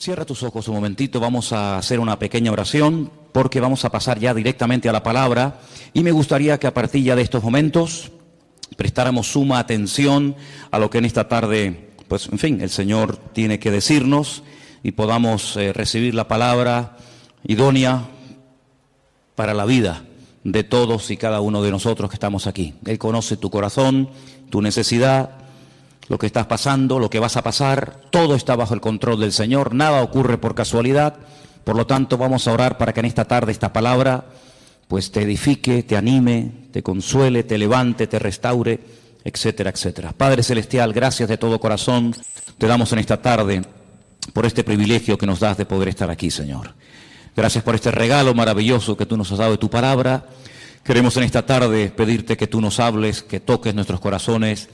Cierra tus ojos un momentito, vamos a hacer una pequeña oración porque vamos a pasar ya directamente a la palabra y me gustaría que a partir ya de estos momentos prestáramos suma atención a lo que en esta tarde, pues en fin, el Señor tiene que decirnos y podamos recibir la palabra idónea para la vida de todos y cada uno de nosotros que estamos aquí. Él conoce tu corazón, tu necesidad, lo que estás pasando, lo que vas a pasar, todo está bajo el control del Señor, nada ocurre por casualidad. Por lo tanto, vamos a orar para que en esta tarde esta palabra pues te edifique, te anime, te consuele, te levante, te restaure, etcétera, etcétera. Padre Celestial, gracias de todo corazón te damos en esta tarde por este privilegio que nos das de poder estar aquí, Señor. Gracias por este regalo maravilloso que tú nos has dado de tu palabra. Queremos en esta tarde pedirte que tú nos hables, que toques nuestros corazones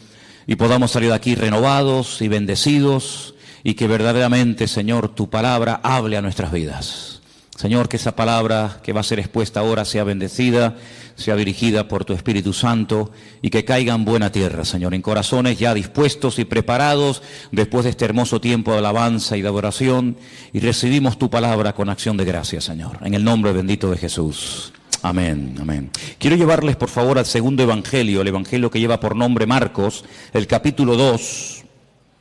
y podamos salir de aquí renovados y bendecidos y que verdaderamente, Señor, tu palabra hable a nuestras vidas. Señor, que esa palabra que va a ser expuesta ahora sea bendecida, sea dirigida por tu Espíritu Santo y que caiga en buena tierra, Señor, en corazones ya dispuestos y preparados después de este hermoso tiempo de alabanza y de adoración, y recibimos tu palabra con acción de gracias, Señor, en el nombre bendito de Jesús. Amén, amén. Quiero llevarles por favor al segundo evangelio, el evangelio que lleva por nombre Marcos, el capítulo 2,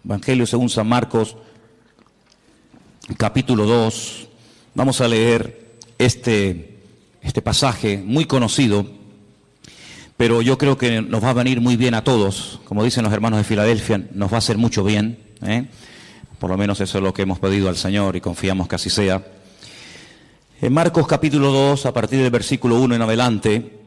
evangelio según San Marcos, capítulo 2. Vamos a leer este pasaje muy conocido, pero yo creo que nos va a venir muy bien a todos. Como dicen los hermanos de Filadelfia, nos va a hacer mucho bien, Por lo menos eso es lo que hemos pedido al Señor y confiamos que así sea. En Marcos capítulo 2, a partir del versículo 1 en adelante,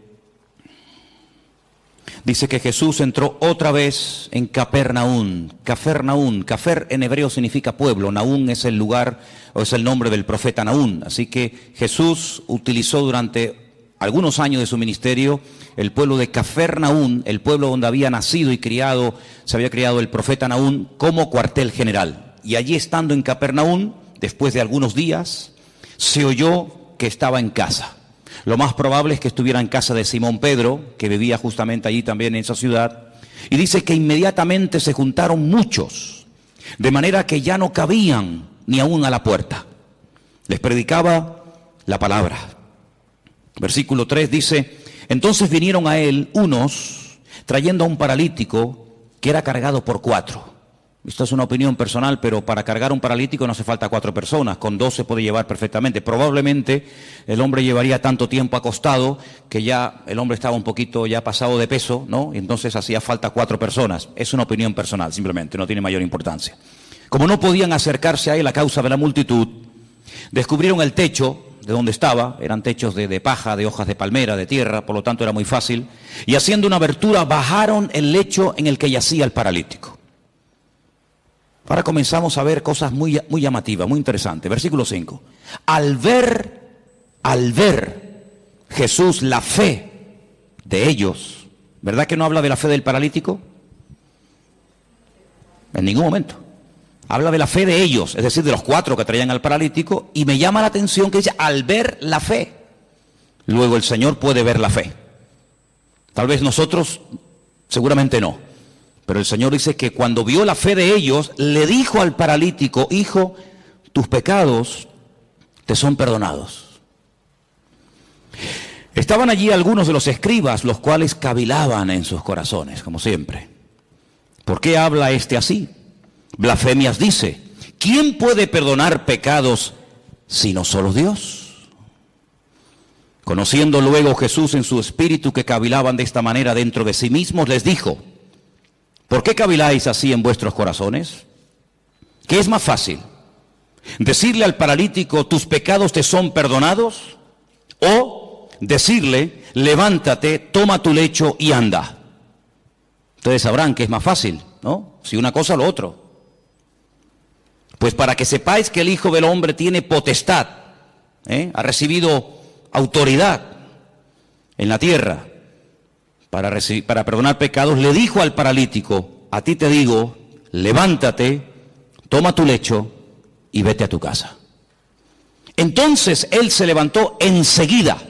dice que Jesús entró otra vez en Capernaum. Cafer en hebreo significa pueblo, Naún es el lugar o es el nombre del profeta Naún. Así que Jesús utilizó durante algunos años de su ministerio el pueblo de Capernaum, el pueblo donde había nacido y se había criado el profeta Naún, como cuartel general. Y allí estando en Capernaum, después de algunos días, se oyó que estaba en casa. Lo más probable es que estuviera en casa de Simón Pedro, que vivía justamente allí también en esa ciudad. Y dice que inmediatamente se juntaron muchos, de manera que ya no cabían ni aún a la puerta. Les predicaba la palabra. Versículo 3 dice: entonces vinieron a él unos trayendo a un paralítico que era cargado por 4. Esto es una opinión personal, pero para cargar un paralítico no hace falta 4 personas, con 2 se puede llevar perfectamente. Probablemente el hombre llevaría tanto tiempo acostado que ya el hombre estaba un poquito ya pasado de peso, ¿no? Y entonces hacía falta 4 personas. Es una opinión personal, simplemente, no tiene mayor importancia. Como no podían acercarse a él a causa de la multitud, descubrieron el techo de donde estaba. Eran techos de paja, de hojas de palmera, de tierra, por lo tanto era muy fácil. Y haciendo una abertura bajaron el lecho en el que yacía el paralítico. Ahora comenzamos a ver cosas muy llamativas, muy interesantes. Versículo 5. Al ver Jesús la fe de ellos, ¿verdad que no habla de la fe del paralítico? En ningún momento. Habla de la fe de ellos, es decir, de los 4 que traían al paralítico, y me llama la atención que dice, al ver la fe. Luego el Señor puede ver la fe. Tal vez nosotros, seguramente no. Pero el Señor dice que cuando vio la fe de ellos, le dijo al paralítico: hijo, tus pecados te son perdonados. Estaban allí algunos de los escribas, los cuales cavilaban en sus corazones, como siempre. ¿Por qué habla este así? Blasfemias dice. ¿Quién puede perdonar pecados sino solo Dios? Conociendo luego Jesús en su espíritu que cavilaban de esta manera dentro de sí mismos, les dijo: ¿por qué caviláis así en vuestros corazones? ¿Qué es más fácil? ¿Decirle al paralítico, tus pecados te son perdonados? ¿O decirle, levántate, toma tu lecho y anda? Ustedes sabrán que es más fácil, ¿no? Si una cosa o lo otro. Pues para que sepáis que el Hijo del Hombre tiene potestad, ha recibido autoridad en la tierra para perdonar pecados, le dijo al paralítico: a ti te digo, levántate, toma tu lecho y vete a tu casa. Entonces él se levantó enseguida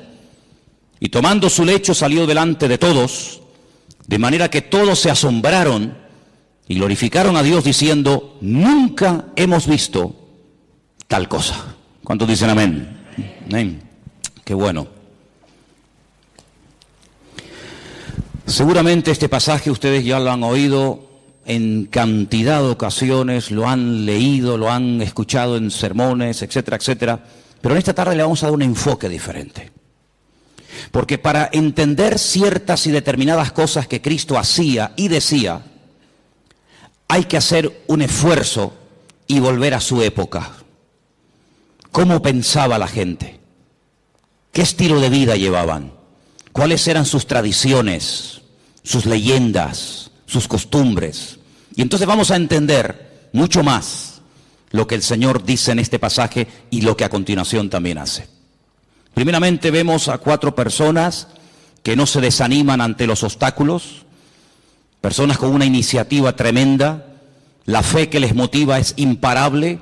y tomando su lecho salió delante de todos, de manera que todos se asombraron y glorificaron a Dios diciendo: nunca hemos visto tal cosa. ¿Cuántos dicen amén? Amén. Qué bueno. Seguramente este pasaje ustedes ya lo han oído en cantidad de ocasiones, lo han leído, lo han escuchado en sermones, etcétera, etcétera. Pero en esta tarde le vamos a dar un enfoque diferente. Porque para entender ciertas y determinadas cosas que Cristo hacía y decía, hay que hacer un esfuerzo y volver a su época. ¿Cómo pensaba la gente? ¿Qué estilo de vida llevaban? ¿Cuáles eran sus tradiciones, sus leyendas, sus costumbres? Y entonces vamos a entender mucho más lo que el Señor dice en este pasaje y lo que a continuación también hace. Primeramente vemos a 4 personas que no se desaniman ante los obstáculos, personas con una iniciativa tremenda, la fe que les motiva es imparable,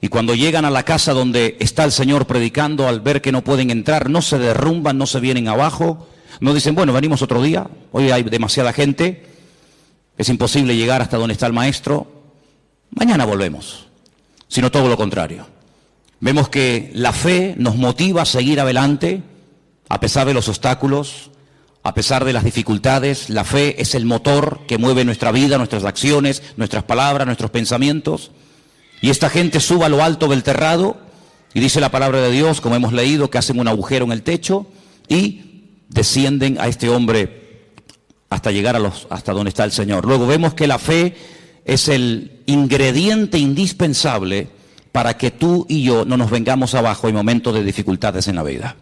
y cuando llegan a la casa donde está el Señor predicando, al ver que no pueden entrar, no se derrumban, no se vienen abajo, no dicen, bueno, venimos otro día, hoy hay demasiada gente, es imposible llegar hasta donde está el Maestro, mañana volvemos, sino todo lo contrario. Vemos que la fe nos motiva a seguir adelante, a pesar de los obstáculos, a pesar de las dificultades. La fe es el motor que mueve nuestra vida, nuestras acciones, nuestras palabras, nuestros pensamientos. Y esta gente sube a lo alto del terrado, y dice la palabra de Dios, como hemos leído, que hacen un agujero en el techo, y descienden a este hombre hasta llegar hasta donde está el Señor. Luego vemos que la fe es el ingrediente indispensable para que tú y yo no nos vengamos abajo en momentos de dificultades en la vida.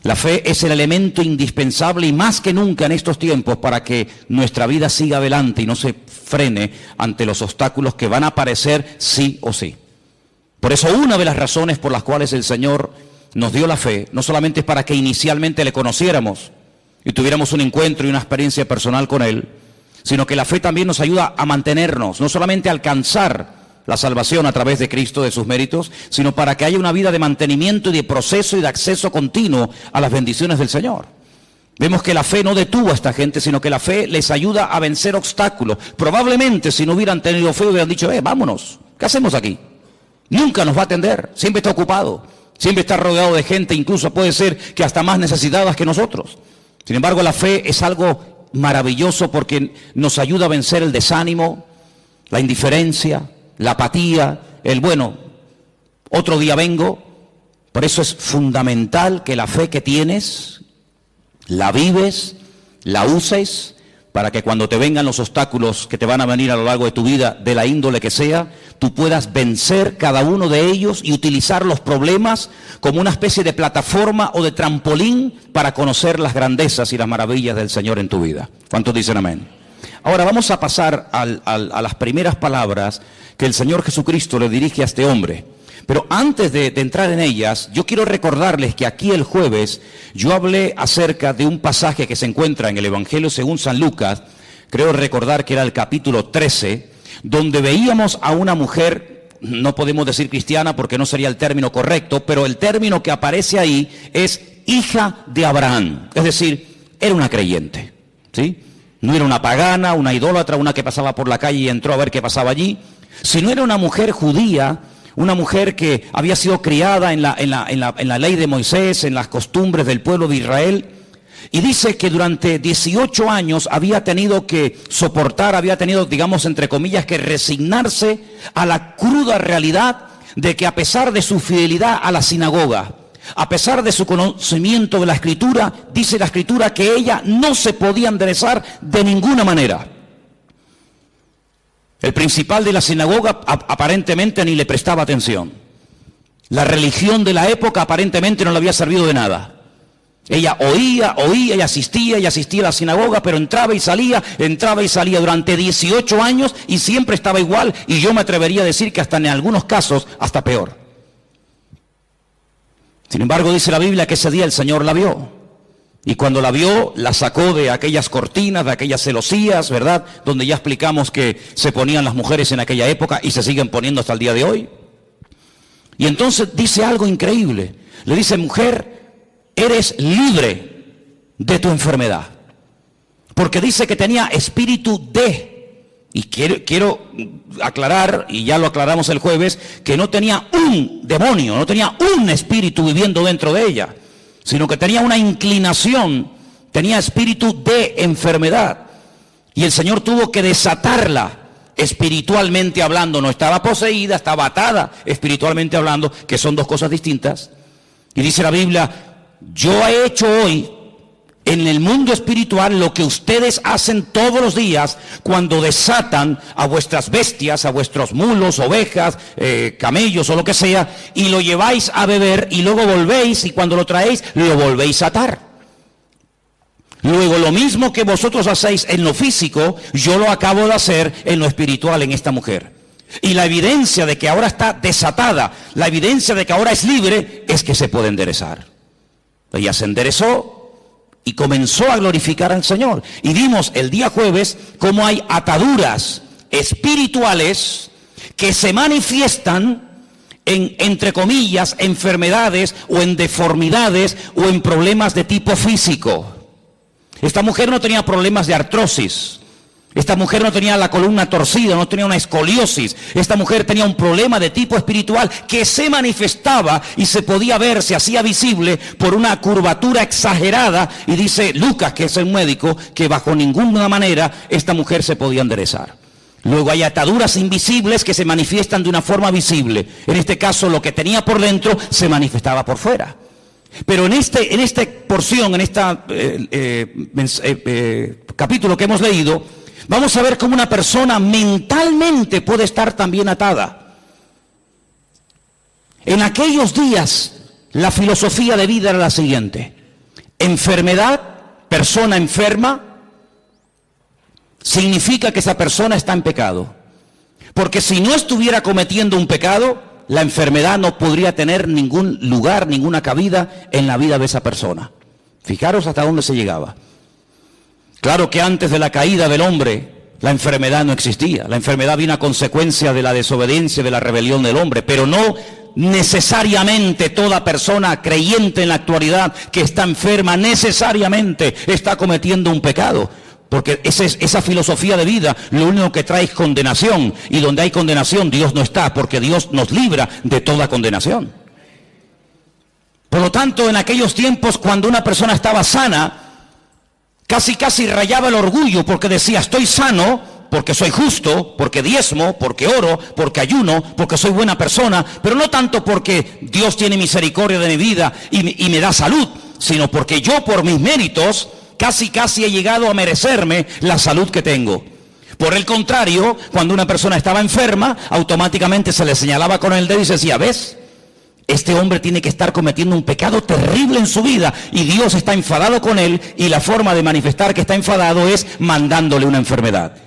La fe es el elemento indispensable y más que nunca en estos tiempos para que nuestra vida siga adelante y no se frene ante los obstáculos que van a aparecer sí o sí. Por eso una de las razones por las cuales el Señor nos dio la fe, no solamente es para que inicialmente le conociéramos y tuviéramos un encuentro y una experiencia personal con Él, sino que la fe también nos ayuda a mantenernos, no solamente a alcanzar la salvación a través de Cristo, de sus méritos, sino para que haya una vida de mantenimiento y de proceso y de acceso continuo a las bendiciones del Señor. Vemos que la fe no detuvo a esta gente, sino que la fe les ayuda a vencer obstáculos. Probablemente si no hubieran tenido fe hubieran dicho, vámonos, ¿qué hacemos aquí? Nunca nos va a atender, siempre está ocupado, siempre está rodeado de gente, incluso puede ser que hasta más necesitadas que nosotros. Sin embargo, la fe es algo maravilloso porque nos ayuda a vencer el desánimo, la indiferencia, la apatía, el bueno, otro día vengo. Por eso es fundamental que la fe que tienes, la vives, la uses, para que cuando te vengan los obstáculos que te van a venir a lo largo de tu vida, de la índole que sea, tú puedas vencer cada uno de ellos y utilizar los problemas como una especie de plataforma o de trampolín para conocer las grandezas y las maravillas del Señor en tu vida. ¿Cuántos dicen amén? Ahora vamos a pasar a las primeras palabras que el Señor Jesucristo le dirige a este hombre. Pero antes de entrar en ellas, yo quiero recordarles que aquí el jueves yo hablé acerca de un pasaje que se encuentra en el Evangelio según San Lucas, creo recordar que era el capítulo 13, donde veíamos a una mujer, no podemos decir cristiana porque no sería el término correcto, pero el término que aparece ahí es hija de Abraham, es decir, era una creyente, ¿sí? No era una pagana, una idólatra, una que pasaba por la calle y entró a ver qué pasaba allí, sino era una mujer judía, una mujer que había sido criada en la ley de Moisés, en las costumbres del pueblo de Israel, y dice que durante 18 años había tenido que soportar, había tenido, digamos, entre comillas, que resignarse a la cruda realidad de que a pesar de su fidelidad a la sinagoga, a pesar de su conocimiento de la Escritura, dice la Escritura que ella no se podía enderezar de ninguna manera. El principal de la sinagoga aparentemente ni le prestaba atención. La religión de la época aparentemente no le había servido de nada. Ella oía y asistía a la sinagoga, pero entraba y salía durante 18 años y siempre estaba igual, y yo me atrevería a decir que hasta en algunos casos hasta peor. Sin embargo, dice la Biblia que ese día el Señor la vio. Y cuando la vio, la sacó de aquellas cortinas, de aquellas celosías, ¿verdad? Donde ya explicamos que se ponían las mujeres en aquella época y se siguen poniendo hasta el día de hoy. Y entonces dice algo increíble. Le dice, mujer, eres libre de tu enfermedad. Porque dice que tenía espíritu de Y quiero aclarar, y ya lo aclaramos el jueves, que no tenía un demonio, no tenía un espíritu viviendo dentro de ella, sino que tenía una inclinación, tenía espíritu de enfermedad. Y el Señor tuvo que desatarla espiritualmente hablando. No estaba poseída, estaba atada espiritualmente hablando, que son dos cosas distintas. Y dice la Biblia, yo he hecho hoy en el mundo espiritual lo que ustedes hacen todos los días cuando desatan a vuestras bestias, a vuestros mulos, ovejas, camellos o lo que sea, y lo lleváis a beber y luego volvéis, y cuando lo traéis lo volvéis a atar. Luego lo mismo que vosotros hacéis en lo físico, yo lo acabo de hacer en lo espiritual en esta mujer. Y la evidencia de que ahora está desatada, la evidencia de que ahora es libre, es que se puede enderezar. Ella se enderezó y comenzó a glorificar al Señor. Y vimos el día jueves cómo hay ataduras espirituales que se manifiestan en, entre comillas, enfermedades o en deformidades o en problemas de tipo físico. Esta mujer no tenía problemas de artrosis. Esta mujer no tenía la columna torcida, no tenía una escoliosis. Esta mujer tenía un problema de tipo espiritual que se manifestaba y se podía ver, se hacía visible por una curvatura exagerada. Y dice Lucas, que es el médico, que bajo ninguna manera esta mujer se podía enderezar. Luego hay ataduras invisibles que se manifiestan de una forma visible. En este caso, lo que tenía por dentro se manifestaba por fuera. Pero en esta porción, en este capítulo que hemos leído, vamos a ver cómo una persona mentalmente puede estar también atada. En aquellos días, la filosofía de vida era la siguiente: enfermedad, persona enferma, significa que esa persona está en pecado. Porque si no estuviera cometiendo un pecado, la enfermedad no podría tener ningún lugar, ninguna cabida en la vida de esa persona. Fijaros hasta dónde se llegaba. Claro que antes de la caída del hombre, la enfermedad no existía. La enfermedad vino a consecuencia de la desobediencia, de la rebelión del hombre, pero no necesariamente toda persona creyente en la actualidad que está enferma necesariamente está cometiendo un pecado. Porque esa filosofía de vida lo único que trae es condenación. Y donde hay condenación, Dios no está, porque Dios nos libra de toda condenación. Por lo tanto, en aquellos tiempos, cuando una persona estaba sana, casi rayaba el orgullo, porque decía, estoy sano, porque soy justo, porque diezmo, porque oro, porque ayuno, porque soy buena persona, pero no tanto porque Dios tiene misericordia de mi vida y me da salud, sino porque yo por mis méritos casi he llegado a merecerme la salud que tengo. Por el contrario, cuando una persona estaba enferma, automáticamente se le señalaba con el dedo y se decía, ¿ves? Este hombre tiene que estar cometiendo un pecado terrible en su vida y Dios está enfadado con él, y la forma de manifestar que está enfadado es mandándole una enfermedad.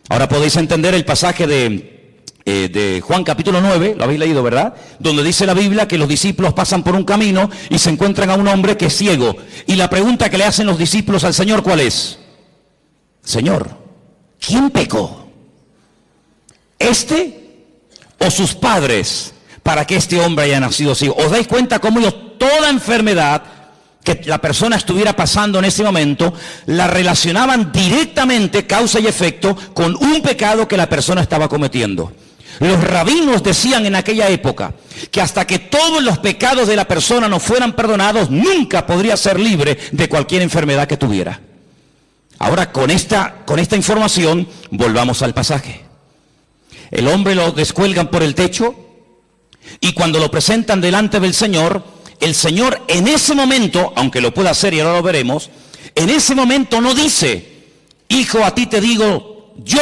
Ahora podéis entender el pasaje de Juan capítulo 9, lo habéis leído, ¿verdad? Donde dice la Biblia que los discípulos pasan por un camino y se encuentran a un hombre que es ciego. Y la pregunta que le hacen los discípulos al Señor, ¿cuál es? Señor, ¿quién pecó? ¿Este o sus padres para que este hombre haya nacido ciego? ¿Os dais cuenta cómo ellos toda enfermedad que la persona estuviera pasando en ese momento la relacionaban directamente, causa y efecto, con un pecado que la persona estaba cometiendo? Los rabinos decían en aquella época que hasta que todos los pecados de la persona no fueran perdonados, nunca podría ser libre de cualquier enfermedad que tuviera. Ahora, con esta información, volvamos al pasaje. El hombre lo descuelgan por el techo y cuando lo presentan delante del Señor, el Señor en ese momento, aunque lo pueda hacer y ahora lo veremos, en ese momento no dice, hijo, a ti te digo, yo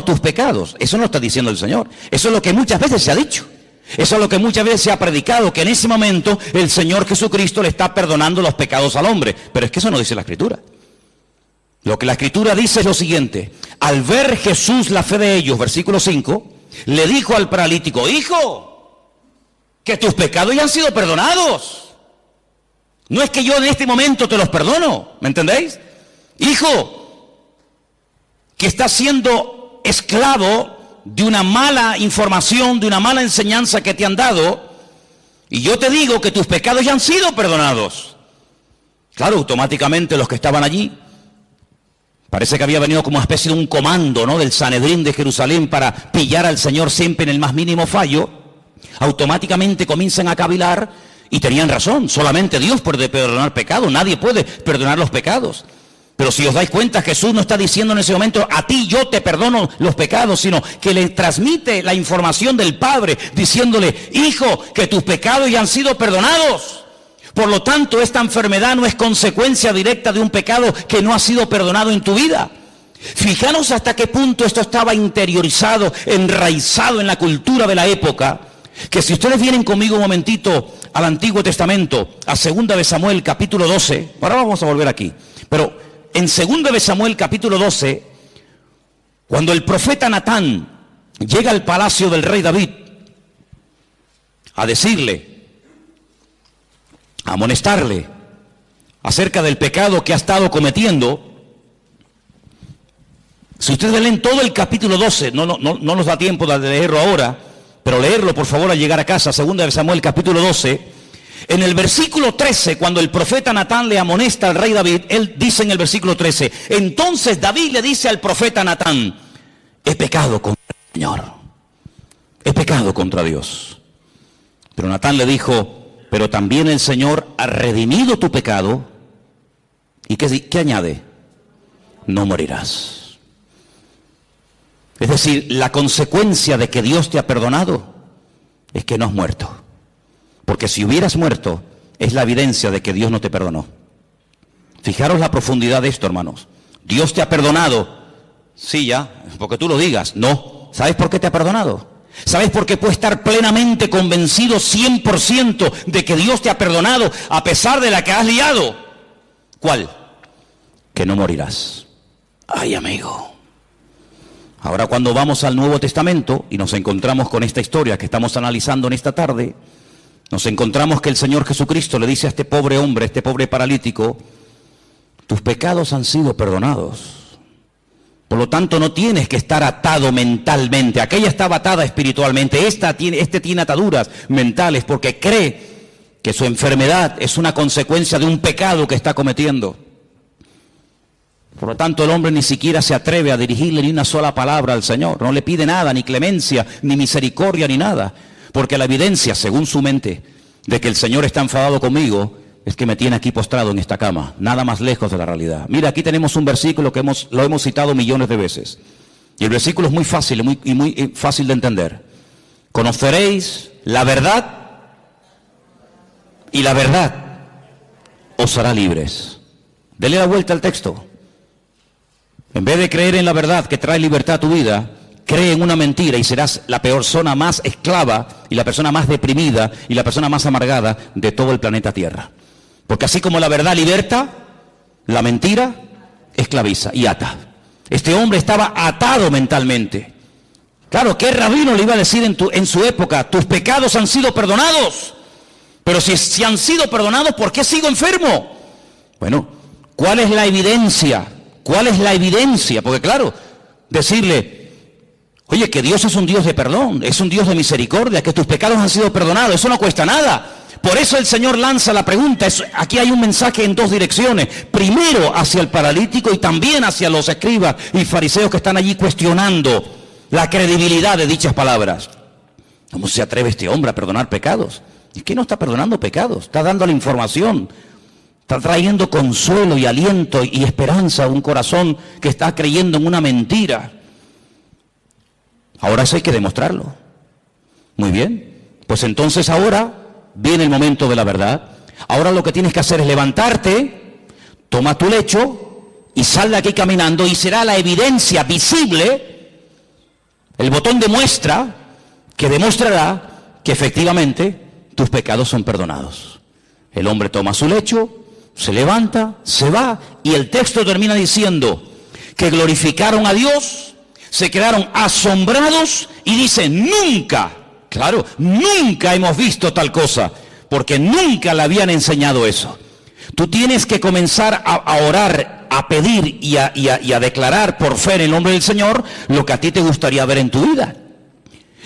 tus pecados. Eso no está diciendo el Señor. Eso es lo que muchas veces se ha dicho. Eso es lo que muchas veces se ha predicado, que en ese momento el Señor Jesucristo le está perdonando los pecados al hombre. Pero es que eso no dice la Escritura. Lo que la Escritura dice es lo siguiente: al ver Jesús la fe de ellos, versículo 5, le dijo al paralítico, hijo, que tus pecados ya han sido perdonados. No es que yo en este momento te los perdono, ¿me entendéis? Hijo, que estás siendo esclavo de una mala información, de una mala enseñanza que te han dado, y yo te digo que tus pecados ya han sido perdonados. Claro, automáticamente los que estaban allí Parece que había venido como una especie de un comando, ¿no?, del Sanedrín de Jerusalén para pillar al Señor siempre en el más mínimo fallo. Automáticamente comienzan a cavilar y tenían razón. Solamente Dios puede perdonar pecados, nadie puede perdonar los pecados. Pero si os dais cuenta, Jesús no está diciendo en ese momento, a ti yo te perdono los pecados, sino que le transmite la información del Padre, diciéndole, hijo, que tus pecados ya han sido perdonados. Por lo tanto, esta enfermedad no es consecuencia directa de un pecado que no ha sido perdonado en tu vida. Fijaros hasta qué punto esto estaba interiorizado, enraizado en la cultura de la época, que si ustedes vienen conmigo un momentito al Antiguo Testamento, a 2 de Samuel capítulo 12, ahora vamos a volver aquí, pero en 2 de Samuel capítulo 12, cuando el profeta Natán llega al palacio del rey David a decirle, a amonestarle acerca del pecado que ha estado cometiendo, si ustedes leen todo el capítulo 12, no nos da tiempo de leerlo ahora, pero leerlo por favor al llegar a casa, 2 de Samuel capítulo 12, en el versículo 13, cuando el profeta Natán le amonesta al rey David, él dice en el versículo 13, entonces David le dice al profeta Natán, he pecado contra el Señor, he pecado contra Dios. Pero Natán le dijo, pero también el Señor ha redimido tu pecado. ¿Y qué añade? No morirás. Es decir, la consecuencia de que Dios te ha perdonado es que no has muerto. Porque si hubieras muerto, es la evidencia de que Dios no te perdonó. Fijaros la profundidad de esto, hermanos. Dios te ha perdonado. Sí, ya, porque tú lo digas. No. ¿Sabes por qué te ha perdonado? ¿Sabes por qué puedes estar plenamente convencido 100% de que Dios te ha perdonado a pesar de la que has liado? ¿Cuál? Que no morirás. Ay, amigo. Ahora cuando vamos al Nuevo Testamento y nos encontramos con esta historia que estamos analizando en esta tarde, nos encontramos que el Señor Jesucristo le dice a este pobre hombre, a este pobre paralítico, tus pecados han sido perdonados. Por lo tanto, no tienes que estar atado mentalmente. Aquella estaba atada espiritualmente. Este tiene ataduras mentales porque cree que su enfermedad es una consecuencia de un pecado que está cometiendo. Por lo tanto, el hombre ni siquiera se atreve a dirigirle ni una sola palabra al Señor. No le pide nada, ni clemencia, ni misericordia, ni nada. Porque la evidencia, según su mente, de que el Señor está enfadado conmigo, es que me tiene aquí postrado en esta cama, nada más lejos de la realidad. Mira, aquí tenemos un versículo que lo hemos citado millones de veces. Y el versículo es muy fácil muy fácil de entender. Conoceréis la verdad y la verdad os hará libres. Dele la vuelta al texto. En vez de creer en la verdad que trae libertad a tu vida, cree en una mentira y serás la persona más esclava y la persona más deprimida y la persona más amargada de todo el planeta Tierra. Porque así como la verdad liberta, la mentira esclaviza y ata. Este hombre estaba atado mentalmente. Claro, ¿qué rabino le iba a decir en su época? Tus pecados han sido perdonados. Pero si han sido perdonados, ¿por qué sigo enfermo? Bueno, ¿cuál es la evidencia? ¿Cuál es la evidencia? Porque claro, decirle, oye, que Dios es un Dios de perdón, es un Dios de misericordia, que tus pecados han sido perdonados, eso no cuesta nada. Por eso el Señor lanza la pregunta. Aquí hay un mensaje en dos direcciones. Primero hacia el paralítico y también hacia los escribas y fariseos que están allí cuestionando la credibilidad de dichas palabras. ¿Cómo se atreve este hombre a perdonar pecados? Es que no está perdonando pecados, está dando la información. Está trayendo consuelo y aliento y esperanza a un corazón que está creyendo en una mentira. Ahora eso hay que demostrarlo. Muy bien. Pues entonces ahora viene el momento de la verdad. Ahora lo que tienes que hacer es levantarte, toma tu lecho y sal de aquí caminando y será la evidencia visible, el botón de muestra que demostrará que efectivamente tus pecados son perdonados. El hombre toma su lecho, se levanta, se va y el texto termina diciendo que glorificaron a Dios, se quedaron asombrados y dicen nunca. Claro, nunca hemos visto tal cosa, porque nunca le habían enseñado eso. Tú tienes que comenzar a orar, a pedir y a declarar por fe en el nombre del Señor lo que a ti te gustaría ver en tu vida.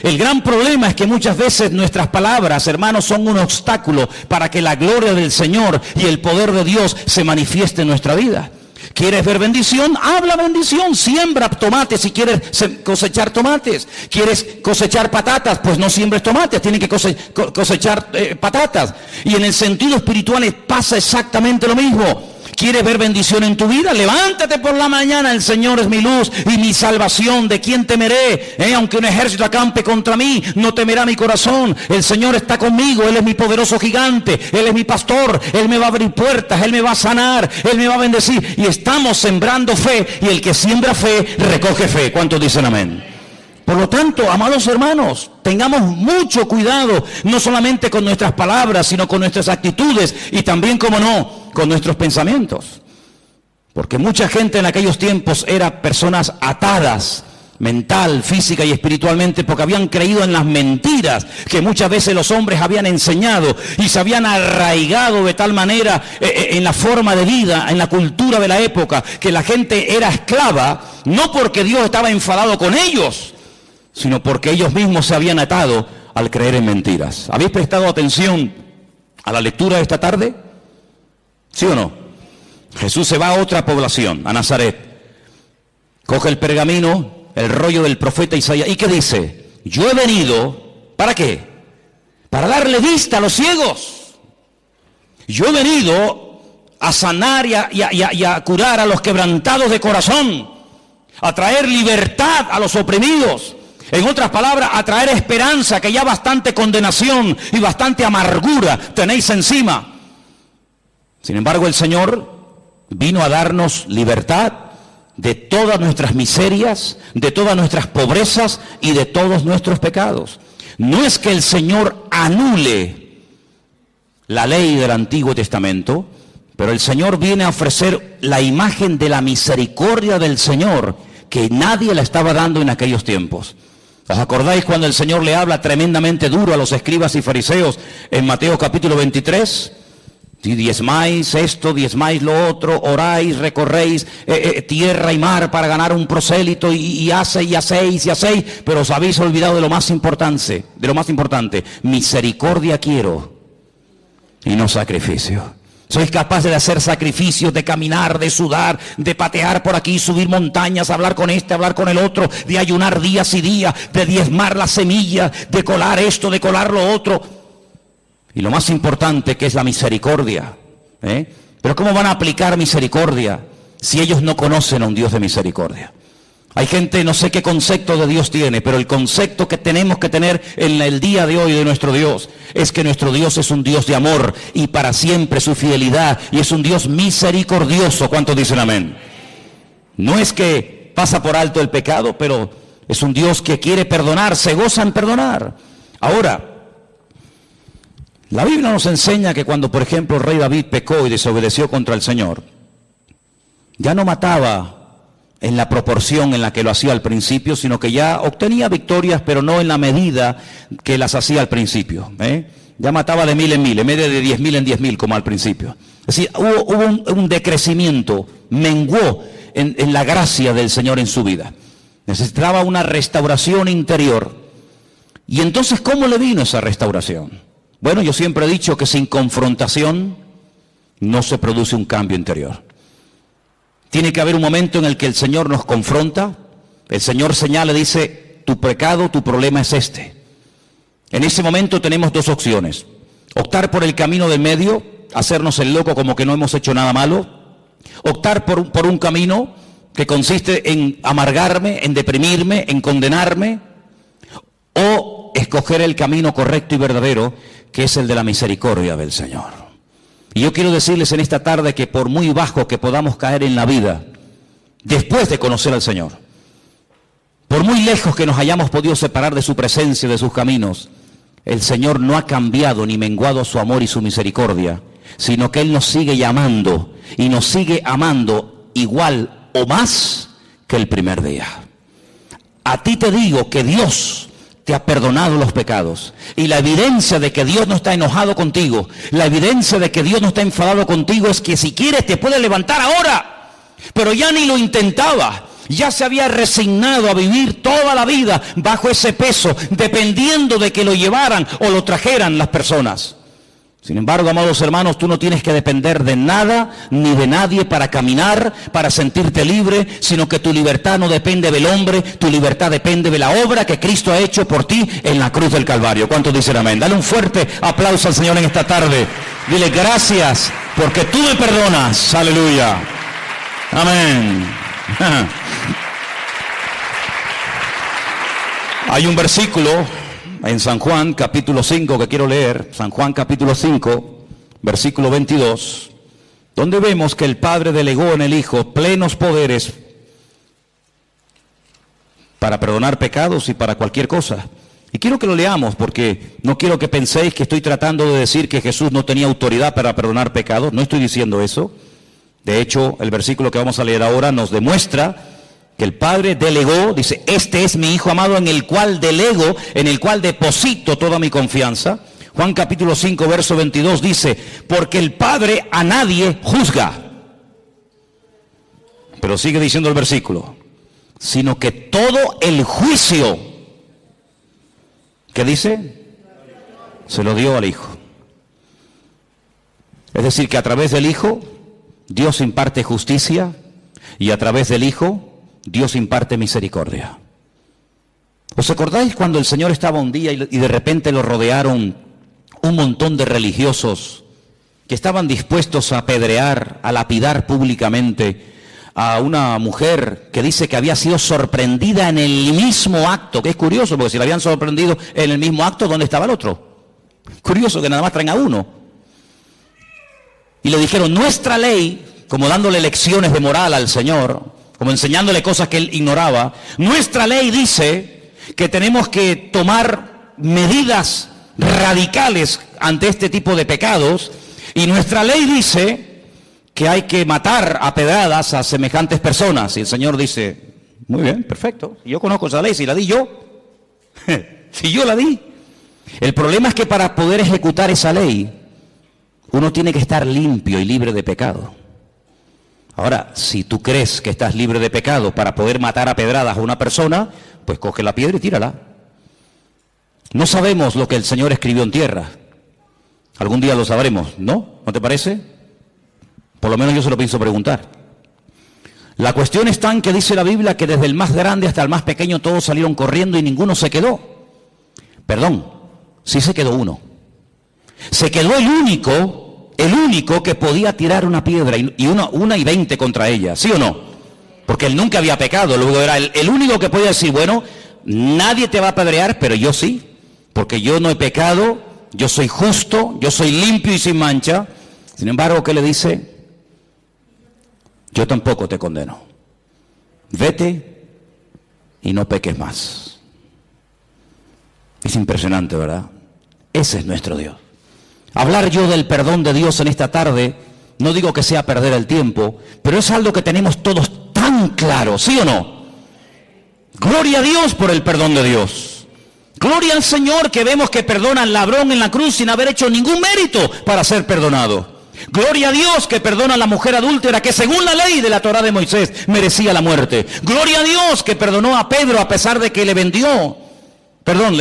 El gran problema es que muchas veces nuestras palabras, hermanos, son un obstáculo para que la gloria del Señor y el poder de Dios se manifieste en nuestra vida. ¿Quieres ver bendición? Habla bendición. Siembra tomates si quieres cosechar tomates. ¿Quieres cosechar patatas? Pues no siembres tomates, tienes que cosechar patatas. Y en el sentido espiritual pasa exactamente lo mismo. ¿Quieres ver bendición en tu vida? Levántate por la mañana, el Señor es mi luz y mi salvación. ¿De quién temeré? Aunque un ejército acampe contra mí, no temerá mi corazón. El Señor está conmigo, Él es mi poderoso gigante, Él es mi pastor, Él me va a abrir puertas, Él me va a sanar, Él me va a bendecir. Y estamos sembrando fe, y el que siembra fe, recoge fe. ¿Cuántos dicen amén? Por lo tanto, amados hermanos, tengamos mucho cuidado, no solamente con nuestras palabras, sino con nuestras actitudes y también, como no, con nuestros pensamientos. Porque mucha gente en aquellos tiempos era personas atadas, mental, física y espiritualmente, porque habían creído en las mentiras que muchas veces los hombres habían enseñado y se habían arraigado de tal manera en la forma de vida, en la cultura de la época, que la gente era esclava, no porque Dios estaba enfadado con ellos, sino porque ellos mismos se habían atado al creer en mentiras. ¿Habéis prestado atención a la lectura de esta tarde? ¿Sí o no? Jesús se va a otra población, a Nazaret. Coge el pergamino, el rollo del profeta Isaías. ¿Y qué dice? Yo he venido, ¿para qué? Para darle vista a los ciegos. Yo he venido a sanar y a curar a los quebrantados de corazón, a traer libertad a los oprimidos. En otras palabras, a traer esperanza, que ya bastante condenación y bastante amargura tenéis encima. Sin embargo, el Señor vino a darnos libertad de todas nuestras miserias, de todas nuestras pobrezas y de todos nuestros pecados. No es que el Señor anule la ley del Antiguo Testamento, pero el Señor viene a ofrecer la imagen de la misericordia del Señor, que nadie la estaba dando en aquellos tiempos. ¿Os acordáis cuando el Señor le habla tremendamente duro a los escribas y fariseos en Mateo capítulo 23? Si diezmáis esto, diezmáis lo otro, oráis, recorréis tierra y mar para ganar un prosélito y hacéis, pero os habéis olvidado de lo más importante, misericordia quiero y no sacrificio. Sois capaces de hacer sacrificios, de caminar, de sudar, de patear por aquí, subir montañas, hablar con este, hablar con el otro, de ayunar días y días, de diezmar la semilla, de colar esto, de colar lo otro. Y lo más importante, que es la misericordia. Pero ¿cómo van a aplicar misericordia si ellos no conocen a un Dios de misericordia? Hay gente, no sé qué concepto de Dios tiene, pero el concepto que tenemos que tener en el día de hoy de nuestro Dios es que nuestro Dios es un Dios de amor y para siempre su fidelidad, y es un Dios misericordioso. ¿Cuántos dicen amén? No es que pasa por alto el pecado, pero es un Dios que quiere perdonar, se goza en perdonar. Ahora, la Biblia nos enseña que cuando, por ejemplo, el rey David pecó y desobedeció contra el Señor, ya no mataba en la proporción en la que lo hacía al principio, sino que ya obtenía victorias, pero no en la medida que las hacía al principio. Ya mataba de 1000 en 1000, en vez de 10.000 en 10.000 como al principio. Es decir, hubo un decrecimiento, menguó en la gracia del Señor en su vida. Necesitaba una restauración interior. Y entonces, ¿cómo le vino esa restauración? Bueno, yo siempre he dicho que sin confrontación no se produce un cambio interior. Tiene que haber un momento en el que el Señor nos confronta, el Señor señala y dice, tu pecado, tu problema es este. En ese momento tenemos dos opciones: optar por el camino del medio, hacernos el loco como que no hemos hecho nada malo; optar por un camino que consiste en amargarme, en deprimirme, en condenarme; o escoger el camino correcto y verdadero, que es el de la misericordia del Señor. Y yo quiero decirles en esta tarde que por muy bajo que podamos caer en la vida, después de conocer al Señor, por muy lejos que nos hayamos podido separar de su presencia, de sus caminos, el Señor no ha cambiado ni menguado su amor y su misericordia, sino que Él nos sigue llamando y nos sigue amando igual o más que el primer día. A ti te digo que Dios te ha perdonado los pecados, y la evidencia de que Dios no está enojado contigo, la evidencia de que Dios no está enfadado contigo, es que si quieres te puedes levantar ahora. Pero ya ni lo intentaba, ya se había resignado a vivir toda la vida bajo ese peso, dependiendo de que lo llevaran o lo trajeran las personas. Sin embargo, amados hermanos, tú no tienes que depender de nada ni de nadie para caminar, para sentirte libre, sino que tu libertad no depende del hombre, tu libertad depende de la obra que Cristo ha hecho por ti en la cruz del Calvario. ¿Cuántos dicen amén? Dale un fuerte aplauso al Señor en esta tarde. Dile gracias porque tú me perdonas. Aleluya. Amén. Hay un versículo en San Juan capítulo 5 que quiero leer, San Juan capítulo 5, versículo 22, donde vemos que el Padre delegó en el Hijo plenos poderes para perdonar pecados y para cualquier cosa. Y quiero que lo leamos porque no quiero que penséis que estoy tratando de decir que Jesús no tenía autoridad para perdonar pecados, no estoy diciendo eso. De hecho, el versículo que vamos a leer ahora nos demuestra que el Padre delegó, dice, este es mi Hijo amado en el cual delego, en el cual deposito toda mi confianza. Juan capítulo 5, verso 22 dice, porque el Padre a nadie juzga. Pero sigue diciendo el versículo, sino que todo el juicio, ¿qué dice? Se lo dio al Hijo. Es decir, que a través del Hijo, Dios imparte justicia y a través del Hijo, Dios imparte misericordia. ¿Os acordáis cuando el Señor estaba un día y de repente lo rodearon un montón de religiosos que estaban dispuestos a apedrear, a lapidar públicamente a una mujer que dice que había sido sorprendida en el mismo acto? Que es curioso, porque si la habían sorprendido en el mismo acto, ¿dónde estaba el otro? Curioso que nada más traen a uno. Y le dijeron, nuestra ley, como dándole lecciones de moral al Señor, como enseñándole cosas que él ignoraba, nuestra ley dice que tenemos que tomar medidas radicales ante este tipo de pecados, y nuestra ley dice que hay que matar a pedradas a semejantes personas. Y el Señor dice, muy bien, perfecto, yo conozco esa ley, si la di yo, si yo la di. El problema es que para poder ejecutar esa ley, uno tiene que estar limpio y libre de pecado. Ahora, si tú crees que estás libre de pecado para poder matar a pedradas a una persona, pues coge la piedra y tírala. No sabemos lo que el Señor escribió en tierra. Algún día lo sabremos, ¿no? ¿No te parece? Por lo menos yo se lo pienso preguntar. La cuestión está en que dice la Biblia que desde el más grande hasta el más pequeño todos salieron corriendo y ninguno se quedó. Perdón, sí se quedó uno. Se quedó el único que podía tirar una piedra y una y 20 contra ella, ¿sí o no? Porque él nunca había pecado, luego era el único que podía decir, bueno, nadie te va a apedrear, pero yo sí, porque yo no he pecado, yo soy justo, yo soy limpio y sin mancha. Sin embargo, ¿qué le dice? Yo tampoco te condeno. Vete y no peques más. Es impresionante, ¿verdad? Ese es nuestro Dios. Hablar yo del perdón de Dios en esta tarde, no digo que sea perder el tiempo, pero es algo que tenemos todos tan claro, ¿sí o no? Gloria a Dios por el perdón de Dios. Gloria al Señor que vemos que perdona al ladrón en la cruz sin haber hecho ningún mérito para ser perdonado. Gloria a Dios que perdona a la mujer adúltera que según la ley de la Torá de Moisés merecía la muerte. Gloria a Dios que perdonó a Pedro a pesar de que le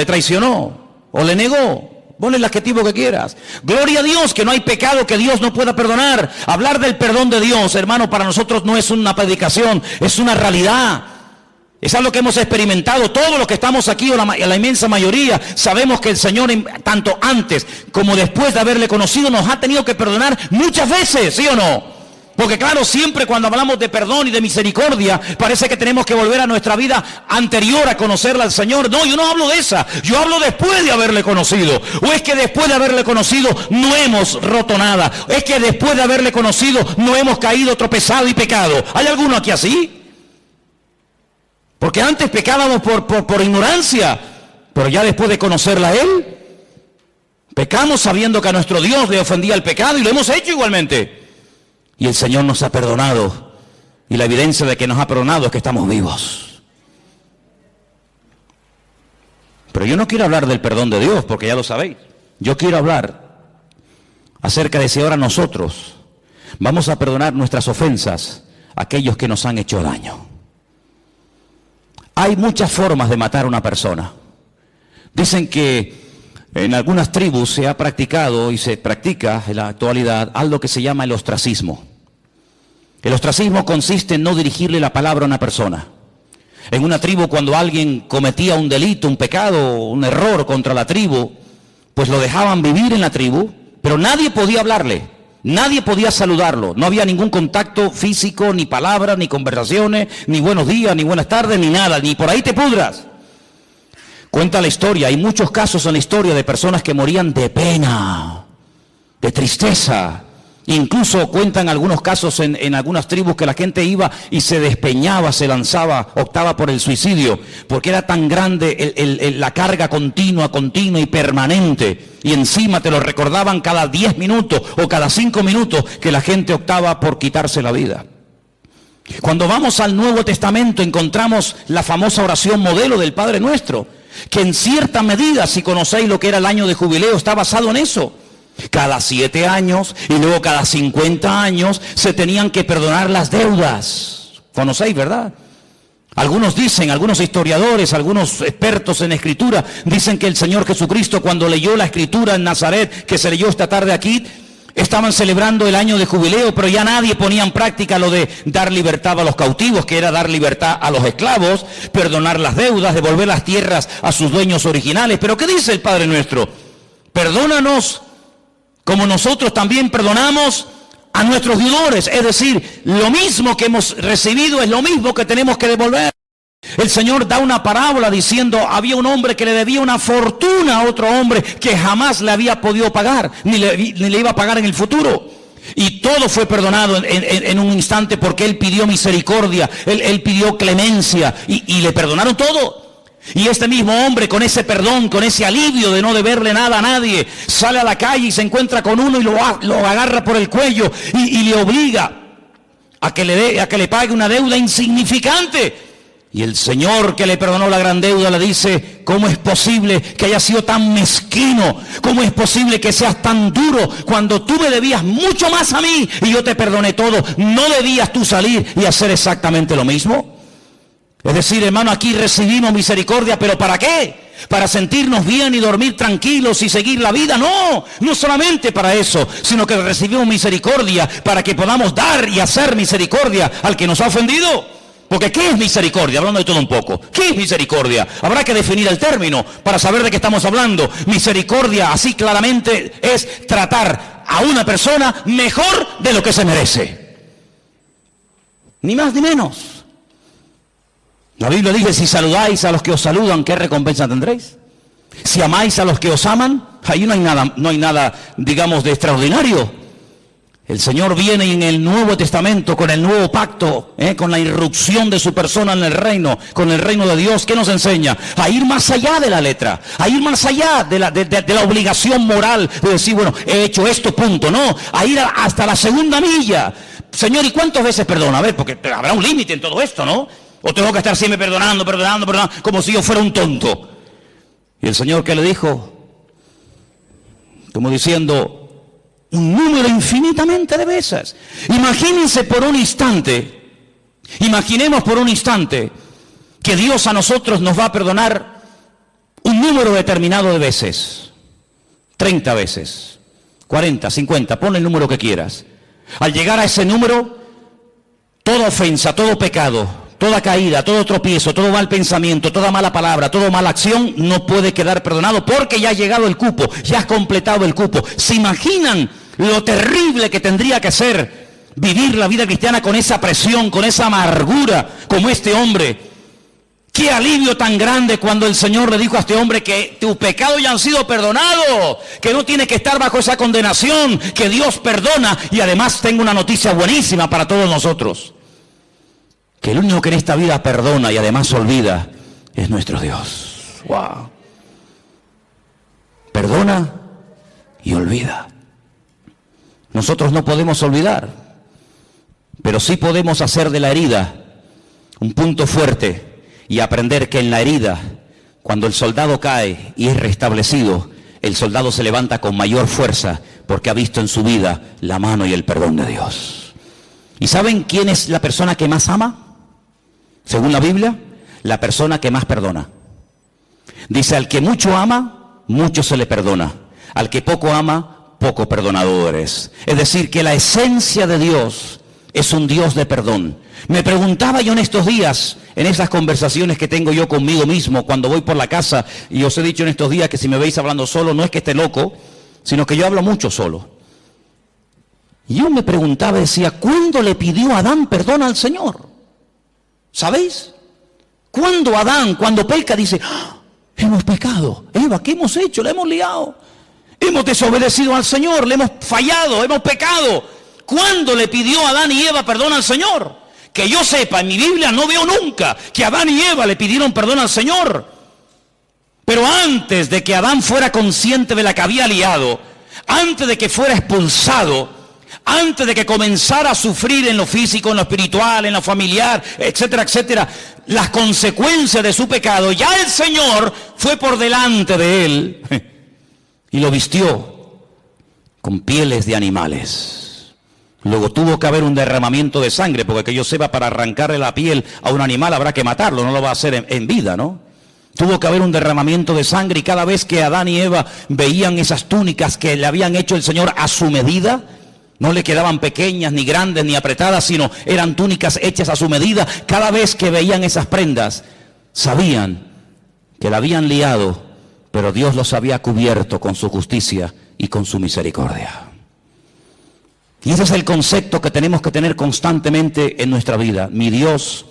traicionó o le negó. Ponle el adjetivo que quieras. Gloria a Dios que no hay pecado que Dios no pueda perdonar. Hablar del perdón de Dios, hermano, para nosotros no es una predicación, es una realidad. Es algo que hemos experimentado. Todos los que estamos aquí, o la inmensa mayoría, sabemos que el Señor, tanto antes como después de haberle conocido, nos ha tenido que perdonar muchas veces, ¿sí o no? Porque claro, siempre cuando hablamos de perdón y de misericordia, parece que tenemos que volver a nuestra vida anterior a conocerla al Señor. No, yo no hablo de esa, yo hablo después de haberle conocido. O es que después de haberle conocido no hemos roto nada. Es que después de haberle conocido no hemos caído, tropezado y pecado. ¿Hay alguno aquí así? Porque antes pecábamos por ignorancia, pero ya después de conocerla a Él, pecamos sabiendo que a nuestro Dios le ofendía el pecado y lo hemos hecho igualmente. Y el Señor nos ha perdonado. Y la evidencia de que nos ha perdonado es que estamos vivos. Pero yo no quiero hablar del perdón de Dios, porque ya lo sabéis. Yo quiero hablar acerca de si ahora nosotros vamos a perdonar nuestras ofensas a aquellos que nos han hecho daño. Hay muchas formas de matar a una persona. Dicen que En algunas tribus se ha practicado y se practica en la actualidad algo que se llama el ostracismo. El ostracismo consiste en no dirigirle la palabra a una persona. En una tribu, cuando alguien cometía un delito, un pecado, un error contra la tribu, pues lo dejaban vivir en la tribu, pero nadie podía hablarle, nadie podía saludarlo, no había ningún contacto físico, ni palabras, ni conversaciones, ni buenos días, ni buenas tardes, ni nada, ni por ahí te pudras. Cuenta la historia, hay muchos casos en la historia de personas que morían de pena, de tristeza. Incluso cuentan algunos casos en algunas tribus que la gente iba y se despeñaba, se lanzaba, optaba por el suicidio, porque era tan grande la carga continua y permanente, y encima te lo recordaban cada 10 minutos o cada 5 minutos que la gente optaba por quitarse la vida. Cuando vamos al Nuevo Testamento encontramos la famosa oración modelo del Padre Nuestro, que en cierta medida, si conocéis lo que era el año de jubileo, está basado en eso. Cada 7 años y luego cada 50 años se tenían que perdonar las deudas. Conocéis, ¿verdad? Algunos dicen, algunos historiadores, algunos expertos en escritura, dicen que el Señor Jesucristo, cuando leyó la escritura en Nazaret, que se leyó esta tarde aquí, estaban celebrando el año de jubileo, pero ya nadie ponía en práctica lo de dar libertad a los cautivos, que era dar libertad a los esclavos, perdonar las deudas, devolver las tierras a sus dueños originales. Pero ¿qué dice el Padre Nuestro? Perdónanos como nosotros también perdonamos a nuestros deudores. Es decir, lo mismo que hemos recibido es lo mismo que tenemos que devolver. El Señor da una parábola diciendo, había un hombre que le debía una fortuna a otro hombre que jamás le había podido pagar, ni le iba a pagar en el futuro. Y todo fue perdonado en un instante porque él pidió misericordia, él pidió clemencia y le perdonaron todo. Y este mismo hombre, con ese perdón, con ese alivio de no deberle nada a nadie, sale a la calle y se encuentra con uno y lo agarra por el cuello y le obliga a que le pague una deuda insignificante. Y el Señor, que le perdonó la gran deuda, le dice, ¿cómo es posible que hayas sido tan mezquino? ¿Cómo es posible que seas tan duro cuando tú me debías mucho más a mí y yo te perdoné todo? ¿No debías tú salir y hacer exactamente lo mismo? Es decir, hermano, aquí recibimos misericordia, ¿pero para qué? ¿Para sentirnos bien y dormir tranquilos y seguir la vida? No, no solamente para eso, sino que recibimos misericordia para que podamos dar y hacer misericordia al que nos ha ofendido. Porque ¿qué es misericordia? Hablando de todo un poco. ¿Qué es misericordia? Habrá que definir el término para saber de qué estamos hablando. Misericordia, así claramente, es tratar a una persona mejor de lo que se merece. Ni más ni menos. La Biblia dice, si saludáis a los que os saludan, ¿qué recompensa tendréis? Si amáis a los que os aman, ahí no hay nada, digamos, de extraordinario. El Señor viene en el Nuevo Testamento con el nuevo pacto, con la irrupción de su persona en el reino, con el reino de Dios. ¿Qué nos enseña? A ir más allá de la letra, a ir más allá de la obligación moral de decir, bueno, he hecho esto, punto. No, a ir hasta la segunda milla. Señor, ¿y cuántas veces perdona? A ver, porque habrá un límite en todo esto, ¿no? O tengo que estar siempre perdonando, como si yo fuera un tonto. Y el Señor, ¿qué le dijo? Como diciendo, un número infinitamente de veces. Imaginemos por un instante que Dios a nosotros nos va a perdonar un número determinado de veces. 30 veces, 40, 50, pon el número que quieras. Al llegar a ese número, toda ofensa, todo pecado, toda caída, todo tropiezo, todo mal pensamiento, toda mala palabra, toda mala acción no puede quedar perdonado porque ya ha llegado el cupo, ya has completado el cupo. ¿Se imaginan lo terrible que tendría que ser vivir la vida cristiana con esa presión, con esa amargura como este hombre? Qué alivio tan grande cuando el Señor le dijo a este hombre que tus pecados ya han sido perdonados, que no tienes que estar bajo esa condenación, que Dios perdona. Y además tengo una noticia buenísima para todos nosotros, que el único que en esta vida perdona y además olvida es nuestro Dios. ¡Wow! Perdona y olvida. Nosotros no podemos olvidar, pero sí podemos hacer de la herida un punto fuerte y aprender que en la herida, cuando el soldado cae y es restablecido, el soldado se levanta con mayor fuerza porque ha visto en su vida la mano y el perdón de Dios. ¿Y saben quién es la persona que más ama? Según la Biblia, la persona que más perdona. Dice, al que mucho ama, mucho se le perdona. Al que poco ama, poco perdonado eres. Es decir, que la esencia de Dios es un Dios de perdón. Me preguntaba yo en estos días, en esas conversaciones que tengo yo conmigo mismo cuando voy por la casa, y os he dicho en estos días que si me veis hablando solo, no es que esté loco, sino que yo hablo mucho solo. Y yo me preguntaba, decía, ¿cuándo le pidió Adán perdón al Señor? ¿Sabéis? ¿Cuándo Adán, cuando peca, dice, ¡ah! Hemos pecado? Eva, ¿qué hemos hecho? La hemos liado. Hemos desobedecido al Señor, le hemos fallado, hemos pecado. ¿Cuándo le pidió Adán y Eva perdón al Señor? Que yo sepa, en mi Biblia no veo nunca que Adán y Eva le pidieron perdón al Señor. Pero antes de que Adán fuera consciente de la que había liado, antes de que fuera expulsado, antes de que comenzara a sufrir en lo físico, en lo espiritual, en lo familiar, etcétera, etcétera, las consecuencias de su pecado, ya el Señor fue por delante de él y lo vistió con pieles de animales. Luego tuvo que haber un derramamiento de sangre, porque que yo sepa, para arrancarle la piel a un animal habrá que matarlo, no lo va a hacer en vida, ¿no? Tuvo que haber un derramamiento de sangre, y cada vez que Adán y Eva veían esas túnicas que le habían hecho el Señor a su medida, no le quedaban pequeñas, ni grandes, ni apretadas, sino eran túnicas hechas a su medida. Cada vez que veían esas prendas, sabían que la habían liado, pero Dios los había cubierto con su justicia y con su misericordia. Y ese es el concepto que tenemos que tener constantemente en nuestra vida. Mi Dios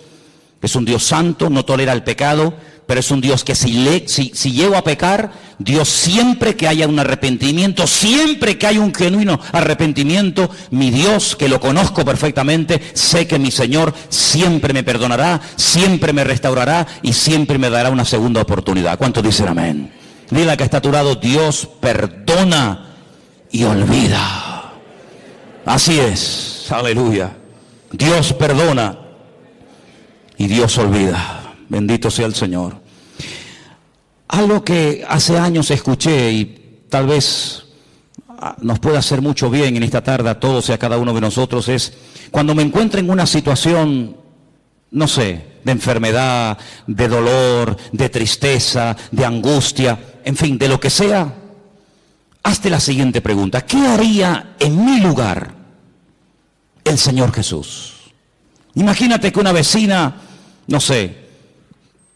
es un Dios santo, no tolera el pecado, pero es un Dios que si llego a pecar, Dios, siempre que haya un arrepentimiento, siempre que haya un genuino arrepentimiento, mi Dios, que lo conozco perfectamente, sé que mi Señor siempre me perdonará, siempre me restaurará y siempre me dará una segunda oportunidad. ¿Cuántos dicen amén? Dile al que está a tu lado, Dios perdona y olvida. Así es, aleluya. Dios perdona y Dios olvida. Bendito sea el Señor. Algo que hace años escuché y tal vez nos puede hacer mucho bien en esta tarde a todos y a cada uno de nosotros es, cuando me encuentro en una situación, no sé, de enfermedad, de dolor, de tristeza, de angustia, en fin, de lo que sea, hazte la siguiente pregunta: ¿qué haría en mi lugar el Señor Jesús? Imagínate que una vecina, no sé,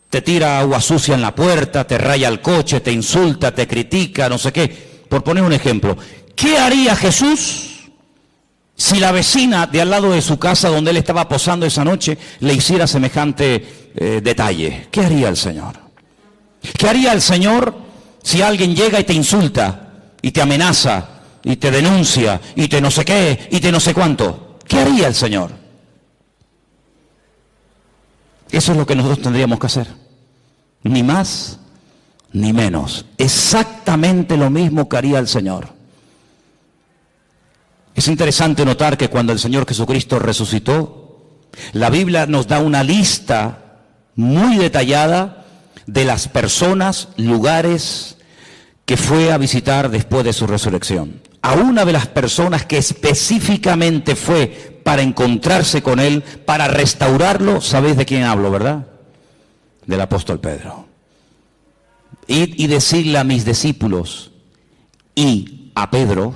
te tira agua sucia en la puerta, te raya el coche, te insulta, te critica, no sé qué. Por poner un ejemplo, ¿qué haría Jesús si la vecina de al lado de su casa donde él estaba posando esa noche le hiciera semejante detalle? ¿Qué haría el Señor? ¿Qué haría el Señor si alguien llega y te insulta y te amenaza y te denuncia y te no sé qué y te no sé cuánto? ¿Qué haría el Señor? Eso es lo que nosotros tendríamos que hacer. Ni más ni menos. Exactamente lo mismo que haría el Señor. Es interesante notar que cuando el Señor Jesucristo resucitó, la Biblia nos da una lista muy detallada de las personas, lugares que fue a visitar después de su resurrección. A una de las personas que específicamente fue para encontrarse con él, para restaurarlo, ¿sabéis de quién hablo, verdad? Del apóstol Pedro. Id y decirle a mis discípulos y a Pedro.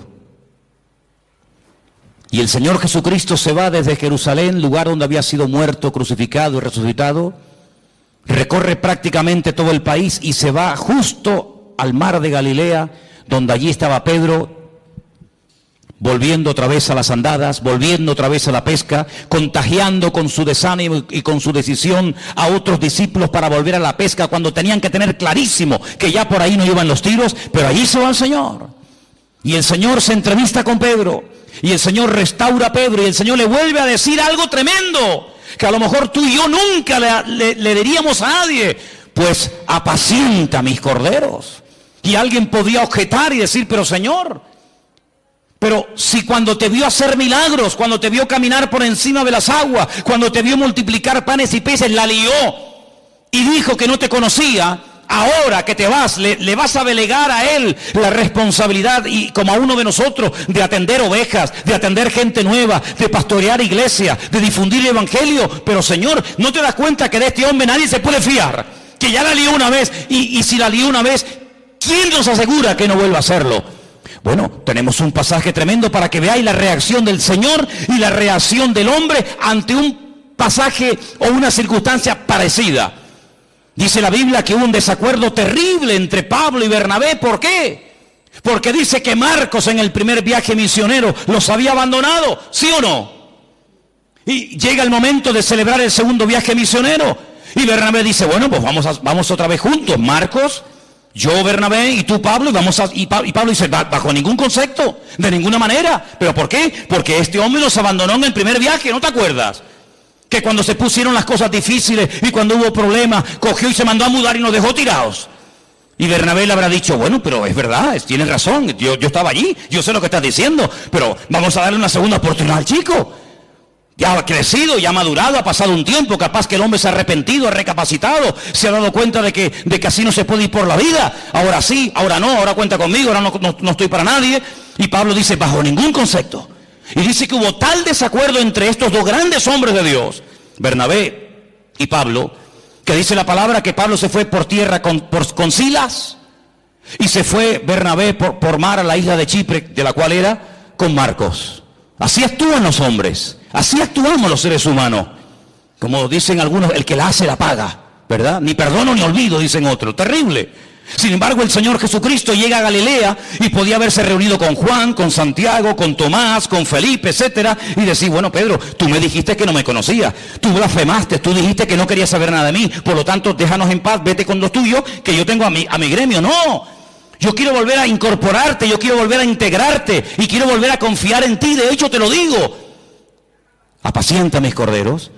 Y el Señor Jesucristo se va desde Jerusalén, lugar donde había sido muerto, crucificado y resucitado, recorre prácticamente todo el país y se va justo al mar de Galilea, donde allí estaba Pedro, volviendo otra vez a las andadas, volviendo otra vez a la pesca, contagiando con su desánimo y con su decisión a otros discípulos para volver a la pesca, cuando tenían que tener clarísimo que ya por ahí no iban los tiros, pero allí se va el Señor. Y el Señor se entrevista con Pedro, y el Señor restaura a Pedro, y el Señor le vuelve a decir algo tremendo, que a lo mejor tú y yo nunca le diríamos a nadie: pues apacienta mis corderos. Y alguien podría objetar y decir: pero Señor, pero si cuando te vio hacer milagros, cuando te vio caminar por encima de las aguas, cuando te vio multiplicar panes y peces, la lió y dijo que no te conocía, ahora que te vas, le vas a delegar a él la responsabilidad, y como a uno de nosotros, de atender ovejas, de atender gente nueva, de pastorear iglesias, de difundir el evangelio. Pero Señor, ¿no te das cuenta que de este hombre nadie se puede fiar? Que ya la lió una vez, y si la lió una vez, ¿Quién nos asegura que no vuelva a hacerlo? Bueno, tenemos un pasaje tremendo para que veáis la reacción del Señor y la reacción del hombre ante un pasaje o una circunstancia parecida. Dice la Biblia que hubo un desacuerdo terrible entre Pablo y Bernabé. ¿Por qué? Porque dice que Marcos en el primer viaje misionero los había abandonado, ¿sí o no? Y llega el momento de celebrar el segundo viaje misionero. Y Bernabé dice, bueno, pues vamos otra vez juntos. Marcos, yo, Bernabé, y tú, Pablo, y Pablo dice, bajo ningún concepto, de ninguna manera. ¿Pero por qué? Porque este hombre nos abandonó en el primer viaje, ¿no te acuerdas? Que cuando se pusieron las cosas difíciles y cuando hubo problemas, cogió y se mandó a mudar y nos dejó tirados. Y Bernabé le habrá dicho, bueno, pero es verdad, tienes razón, yo estaba allí, yo sé lo que estás diciendo, pero vamos a darle una segunda oportunidad al chico. Ya ha crecido, ya ha madurado, ha pasado un tiempo, capaz que el hombre se ha arrepentido, ha recapacitado, se ha dado cuenta de que así no se puede ir por la vida. Ahora sí, ahora no, ahora cuenta conmigo, ahora no estoy para nadie. Y Pablo dice, bajo ningún concepto. Y dice que hubo tal desacuerdo entre estos dos grandes hombres de Dios, Bernabé y Pablo, que dice la palabra que Pablo se fue por tierra con Silas y se fue Bernabé por mar a la isla de Chipre, de la cual era, con Marcos. Así actúan los hombres, así actuamos los seres humanos. Como dicen algunos, el que la hace la paga, ¿verdad? Ni perdono ni olvido, dicen otros. Terrible. Sin embargo, el Señor Jesucristo llega a Galilea y podía haberse reunido con Juan, con Santiago, con Tomás, con Felipe, etcétera, y decir, bueno, Pedro, tú me dijiste que no me conocías, tú blasfemaste, tú dijiste que no querías saber nada de mí, por lo tanto, déjanos en paz, vete con los tuyos, que yo tengo a mi gremio. No. Yo quiero volver a incorporarte, yo quiero volver a integrarte y quiero volver a confiar en ti. De hecho, te lo digo. Apacienta mis corderos,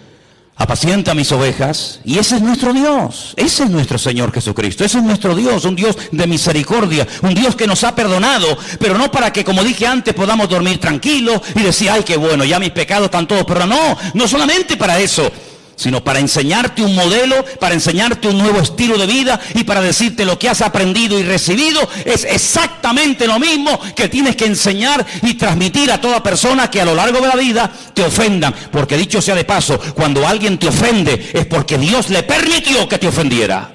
apacienta mis ovejas. Y ese es nuestro Dios, ese es nuestro Señor Jesucristo, ese es nuestro Dios, un Dios de misericordia, un Dios que nos ha perdonado, pero no para que, como dije antes, podamos dormir tranquilos y decir, ay, qué bueno, ya mis pecados están todos perdonados. No solamente para eso, sino para enseñarte un modelo, para enseñarte un nuevo estilo de vida y para decirte lo que has aprendido y recibido es exactamente lo mismo que tienes que enseñar y transmitir a toda persona que a lo largo de la vida te ofendan. Porque dicho sea de paso, cuando alguien te ofende es porque Dios le permitió que te ofendiera.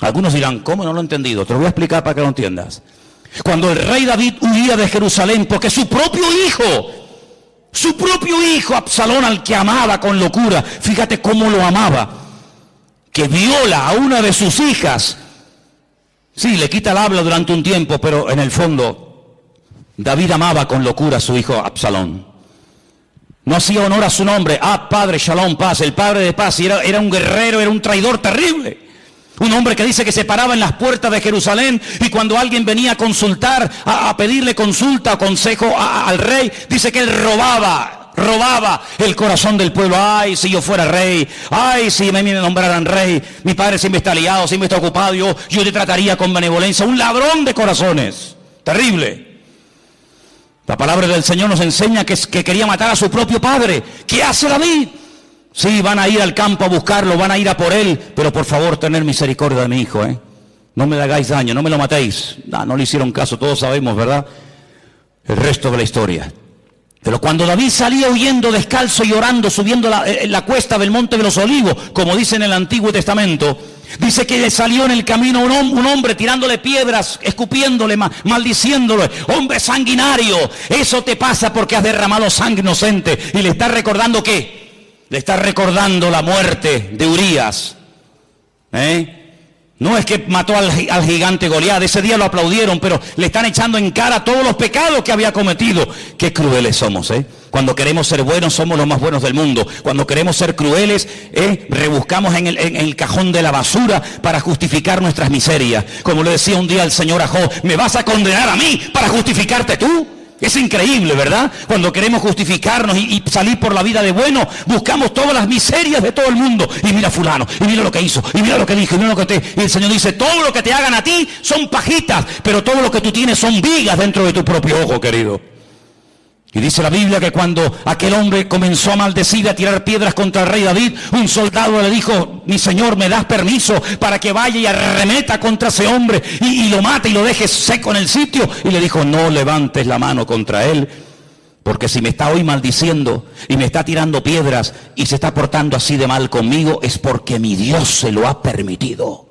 Algunos dirán, ¿cómo? No lo he entendido. Te lo voy a explicar para que lo entiendas. Cuando el rey David huía de Jerusalén porque su propio hijo Absalón, al que amaba con locura, fíjate cómo lo amaba, que viola a una de sus hijas. Sí, le quita el habla durante un tiempo, pero en el fondo David amaba con locura a su hijo Absalón. No hacía honor a su nombre. Padre Shalom, paz, el padre de paz, y era un guerrero, era un traidor terrible. Un hombre que dice que se paraba en las puertas de Jerusalén y cuando alguien venía a consultar, a pedirle consulta o consejo al rey, dice que él robaba el corazón del pueblo. Ay, si yo fuera rey, ay, si me nombraran rey, mi padre siempre está liado, siempre está ocupado, yo le trataría con benevolencia. Un ladrón de corazones, terrible. La palabra del Señor nos enseña que quería matar a su propio padre. ¿Qué hace David? Sí, van a ir al campo a buscarlo, van a ir a por él, pero por favor, tener misericordia de mi hijo, ¿eh? No me le hagáis daño, no me lo matéis. No le hicieron caso, todos sabemos, ¿verdad? El resto de la historia. Pero cuando David salía huyendo descalzo y llorando, subiendo la cuesta del Monte de los Olivos, como dice en el Antiguo Testamento, dice que le salió en el camino un hombre tirándole piedras, escupiéndole, maldiciéndole. Hombre sanguinario, eso te pasa porque has derramado sangre inocente. Y le está recordando ¿qué? Le está recordando la muerte de Urías. No es que mató al gigante Goliat, ese día lo aplaudieron, pero le están echando en cara todos los pecados que había cometido. Qué crueles somos, Cuando queremos ser buenos, somos los más buenos del mundo. Cuando queremos ser crueles, rebuscamos en el cajón de la basura para justificar nuestras miserias. Como le decía un día el Señor a Job, ¿me vas a condenar a mí para justificarte tú? Es increíble, ¿verdad? Cuando queremos justificarnos y salir por la vida de bueno, buscamos todas las miserias de todo el mundo. Y mira fulano, y mira lo que hizo, y mira lo que dijo, y mira lo que y el Señor dice, todo lo que te hagan a ti son pajitas, pero todo lo que tú tienes son vigas dentro de tu propio ojo, querido. Y dice la Biblia que cuando aquel hombre comenzó a maldecir y a tirar piedras contra el rey David, un soldado le dijo, mi señor, ¿me das permiso para que vaya y arremeta contra ese hombre y lo mate y lo deje seco en el sitio? Y le dijo, no levantes la mano contra él, porque si me está hoy maldiciendo y me está tirando piedras y se está portando así de mal conmigo, es porque mi Dios se lo ha permitido.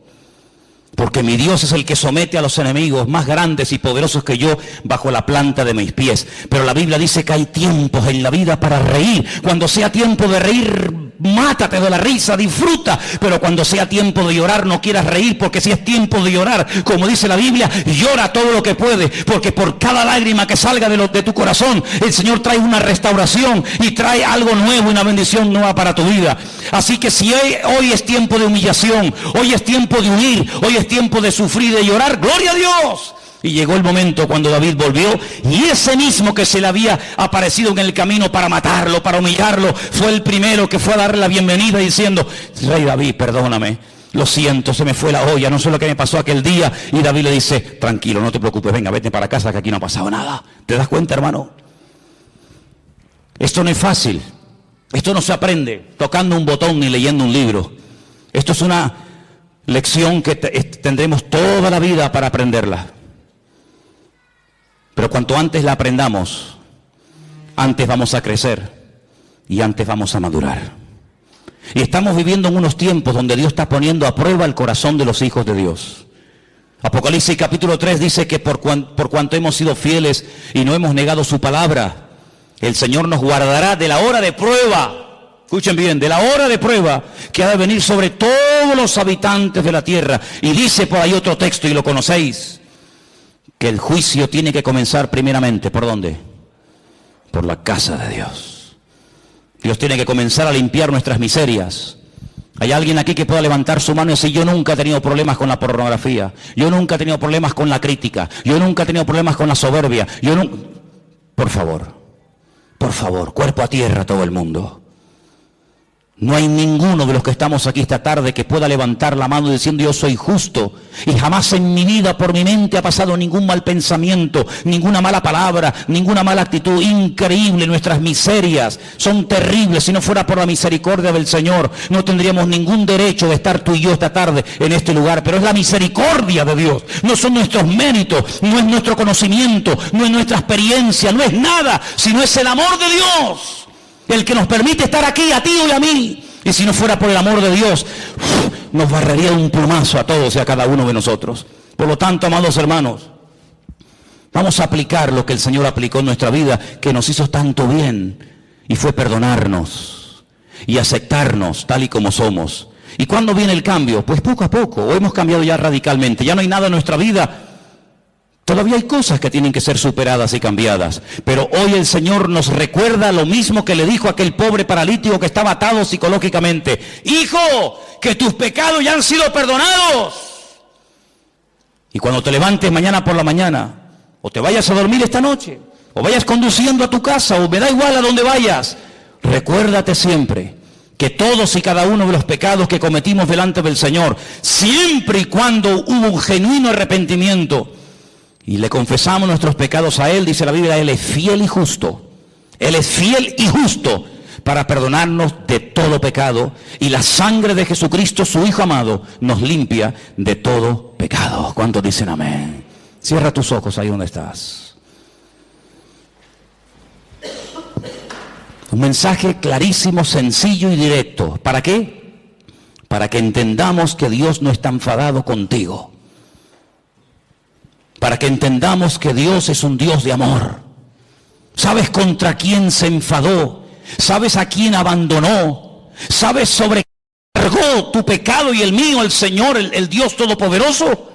Porque mi Dios es el que somete a los enemigos más grandes y poderosos que yo bajo la planta de mis pies. Pero la Biblia dice que hay tiempos en la vida para reír. Cuando sea tiempo de reír, mátate de la risa, disfruta. Pero cuando sea tiempo de llorar, no quieras reír, porque si es tiempo de llorar, como dice la Biblia, llora todo lo que puede, porque por cada lágrima que salga de tu corazón, el Señor trae una restauración y trae algo nuevo, una bendición nueva para tu vida. Así que si hoy es tiempo de humillación, hoy es tiempo de huir, hoy es tiempo de sufrir, de llorar, ¡gloria a Dios! Y llegó el momento cuando David volvió, y ese mismo que se le había aparecido en el camino para matarlo, para humillarlo, fue el primero que fue a darle la bienvenida diciendo: Rey David, perdóname, lo siento, se me fue la olla, no sé lo que me pasó aquel día. Y David le dice: tranquilo, no te preocupes, venga, vete para casa, que aquí no ha pasado nada. ¿Te das cuenta, hermano? Esto no es fácil, esto no se aprende tocando un botón ni leyendo un libro. Esto es una lección que tendremos toda la vida para aprenderla. Pero cuanto antes la aprendamos, antes vamos a crecer y antes vamos a madurar. Y estamos viviendo en unos tiempos donde Dios está poniendo a prueba el corazón de los hijos de Dios. Apocalipsis capítulo 3 dice que por cuanto hemos sido fieles y no hemos negado su palabra, el Señor nos guardará de la hora de prueba. Escuchen bien, de la hora de prueba que ha de venir sobre todos los habitantes de la tierra. Y dice por ahí otro texto, y lo conocéis, que el juicio tiene que comenzar primeramente, ¿por dónde? Por la casa de Dios. Dios tiene que comenzar a limpiar nuestras miserias. ¿Hay alguien aquí que pueda levantar su mano y decir: yo nunca he tenido problemas con la pornografía, yo nunca he tenido problemas con la crítica, yo nunca he tenido problemas con la soberbia, yo nunca... Por favor, cuerpo a tierra todo el mundo. No hay ninguno de los que estamos aquí esta tarde que pueda levantar la mano diciendo: yo soy justo y jamás en mi vida por mi mente ha pasado ningún mal pensamiento, ninguna mala palabra, ninguna mala actitud. Increíble, nuestras miserias son terribles. Si no fuera por la misericordia del Señor, no tendríamos ningún derecho de estar tú y yo esta tarde en este lugar. Pero es la misericordia de Dios, no son nuestros méritos, no es nuestro conocimiento, no es nuestra experiencia, no es nada, sino es el amor de Dios el que nos permite estar aquí, a ti y a mí. Y si no fuera por el amor de Dios, nos barrería un plumazo a todos y a cada uno de nosotros. Por lo tanto, amados hermanos, vamos a aplicar lo que el Señor aplicó en nuestra vida, que nos hizo tanto bien, y fue perdonarnos y aceptarnos tal y como somos. ¿Y cuándo viene el cambio? Pues poco a poco. O hemos cambiado ya radicalmente, ya no hay nada en nuestra vida. Todavía hay cosas que tienen que ser superadas y cambiadas, pero hoy el Señor nos recuerda lo mismo que le dijo a aquel pobre paralítico que estaba atado psicológicamente: hijo, que tus pecados ya han sido perdonados. Y cuando te levantes mañana por la mañana, o te vayas a dormir esta noche, o vayas conduciendo a tu casa, o me da igual a dónde vayas, recuérdate siempre que todos y cada uno de los pecados que cometimos delante del Señor, siempre y cuando hubo un genuino arrepentimiento, y le confesamos nuestros pecados a Él, dice la Biblia, Él es fiel y justo. Él es fiel y justo para perdonarnos de todo pecado. Y la sangre de Jesucristo, su Hijo amado, nos limpia de todo pecado. ¿Cuántos dicen amén? Cierra tus ojos ahí donde estás. Un mensaje clarísimo, sencillo y directo. ¿Para qué? Para que entendamos que Dios no está enfadado contigo. Para que entendamos que Dios es un Dios de amor. ¿Sabes contra quién se enfadó? ¿Sabes a quién abandonó? ¿Sabes sobre qué cargó tu pecado y el mío, el Señor, el Dios Todopoderoso?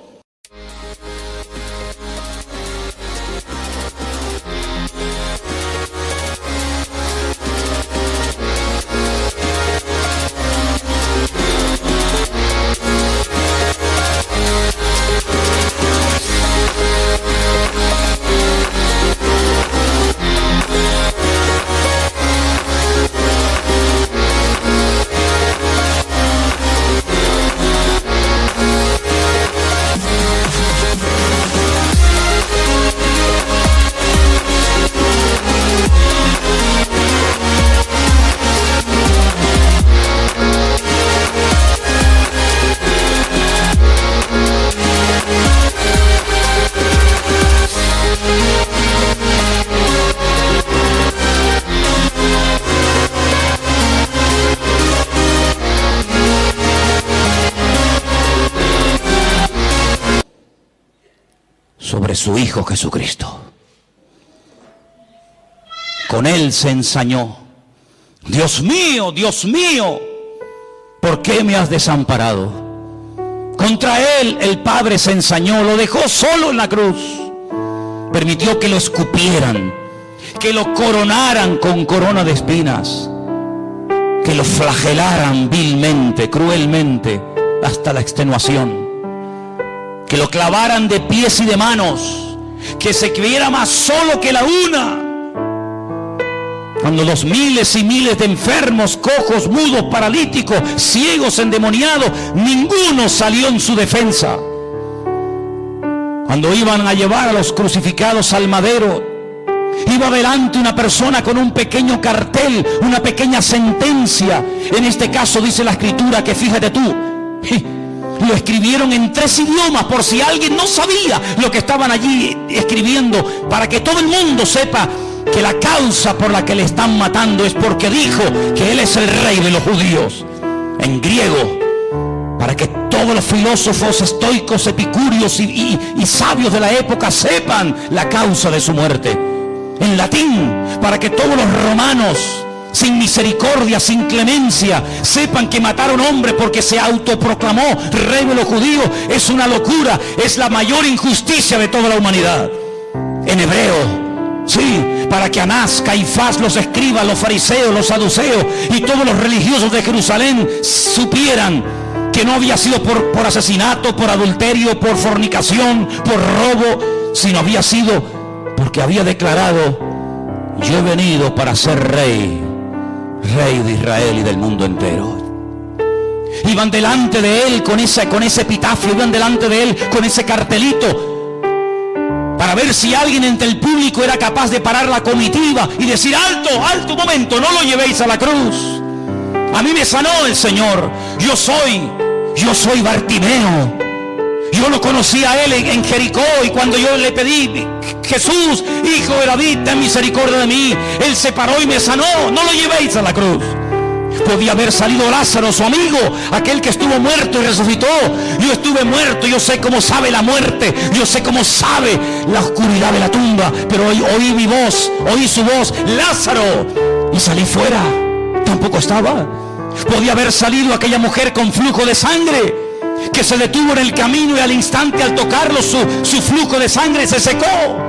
sobre su Hijo Jesucristo. Con Él se ensañó. Dios mío, ¿por qué me has desamparado? Contra Él el Padre se ensañó, lo dejó solo en la cruz. Permitió que lo escupieran, que lo coronaran con corona de espinas, que lo flagelaran vilmente, cruelmente, hasta la extenuación, que lo clavaran de pies y de manos, que se viera más solo que la una. Cuando los miles y miles de enfermos, cojos, mudos, paralíticos, ciegos, endemoniados, ninguno salió en su defensa. Cuando iban a llevar a los crucificados al madero, iba delante una persona con un pequeño cartel, una pequeña sentencia. En este caso dice la Escritura que, fíjate tú, lo escribieron en 3 idiomas por si alguien no sabía lo que estaban allí escribiendo, para que todo el mundo sepa que la causa por la que le están matando es porque dijo que Él es el Rey de los judíos. En griego, para que todos los filósofos estoicos, epicúreos y sabios de la época sepan la causa de su muerte. En latín, para que todos los romanos, sin misericordia, sin clemencia, sepan que matar a un hombre porque se autoproclamó Rey de los judíos es una locura, es la mayor injusticia de toda la humanidad. En hebreo, sí, para que Anás, Caifás, los escribas, los fariseos, los saduceos y todos los religiosos de Jerusalén supieran que no había sido por asesinato, por adulterio, por fornicación, por robo, sino había sido porque había declarado: yo he venido para ser rey de Israel y del mundo entero. Iban delante de Él con ese epitafio, iban delante de Él con ese cartelito, para ver si alguien entre el público era capaz de parar la comitiva y decir: alto, un momento, no lo llevéis a la cruz. A mí me sanó el Señor. Yo soy Bartimeo. Yo lo conocí a Él en Jericó, y cuando yo le pedí: Jesús, Hijo de David, ten misericordia de mí, Él se paró y me sanó. No lo llevéis a la cruz. Podía haber salido Lázaro, su amigo, aquel que estuvo muerto y resucitó. Yo estuve muerto, yo sé cómo sabe la muerte, yo sé cómo sabe la oscuridad de la tumba, pero oí mi voz, oí su voz: Lázaro, y salí fuera. Tampoco estaba. Podía haber salido aquella mujer con flujo de sangre, que se detuvo en el camino y al instante, al tocarlo, su flujo de sangre se secó.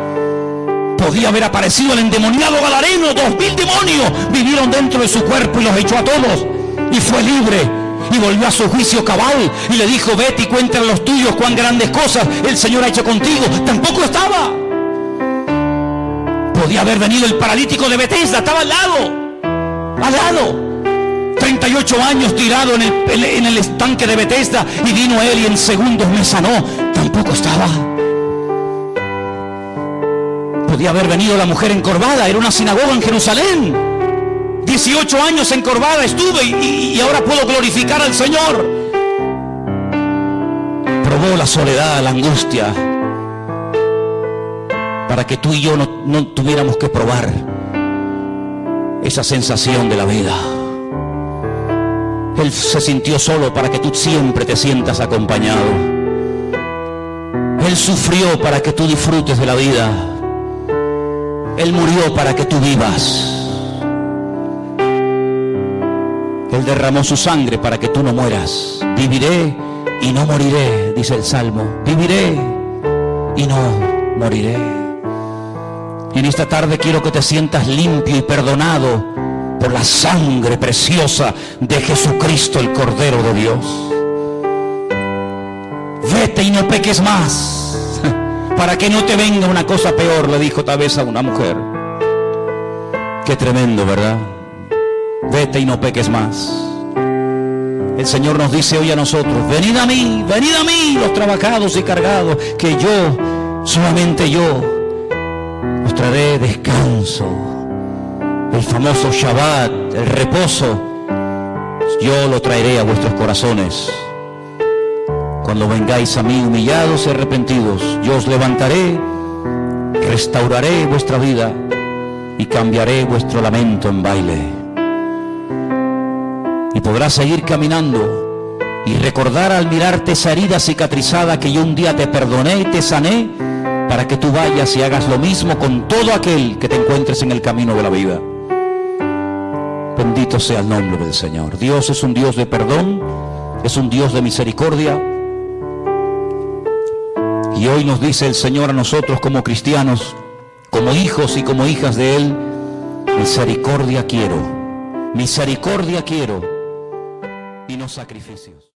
Podía haber aparecido el endemoniado gadareno. 2000 demonios vivieron dentro de su cuerpo y los echó a todos, y fue libre, y volvió a su juicio cabal, y le dijo: vete y cuéntale a los tuyos cuán grandes cosas el Señor ha hecho contigo. Tampoco estaba. Podía haber venido el paralítico de Betesda, estaba al lado, 38 años tirado en el estanque de Betesda, y vino Él y en segundos me sanó. Tampoco estaba. Podía haber venido la mujer encorvada, era una sinagoga en Jerusalén. 18 años encorvada estuve, y ahora puedo glorificar al Señor. Probó la soledad, la angustia, para que tú y yo no tuviéramos que probar esa sensación de la vida. Él se sintió solo para que tú siempre te sientas acompañado. Él sufrió para que tú disfrutes de la vida. Él murió para que tú vivas. Él derramó su sangre para que tú no mueras. Viviré y no moriré, dice el Salmo. Viviré y no moriré. Y en esta tarde quiero que te sientas limpio y perdonado por la sangre preciosa de Jesucristo, el Cordero de Dios. Vete y no peques más, para que no te venga una cosa peor, le dijo tal vez a una mujer. Qué tremendo, ¿verdad? Vete y no peques más. El Señor nos dice hoy a nosotros: venid a mí, los trabajados y cargados, que yo, solamente yo, os traeré descanso. El famoso Shabbat, el reposo, yo lo traeré a vuestros corazones. Cuando vengáis a mí humillados y arrepentidos, yo os levantaré, restauraré vuestra vida y cambiaré vuestro lamento en baile. Y podrás seguir caminando y recordar al mirarte esa herida cicatrizada que yo un día te perdoné y te sané, para que tú vayas y hagas lo mismo con todo aquel que te encuentres en el camino de la vida. Bendito sea el nombre del Señor. Dios es un Dios de perdón, es un Dios de misericordia. Y hoy nos dice el Señor a nosotros como cristianos, como hijos y como hijas de Él: misericordia quiero y no sacrificios.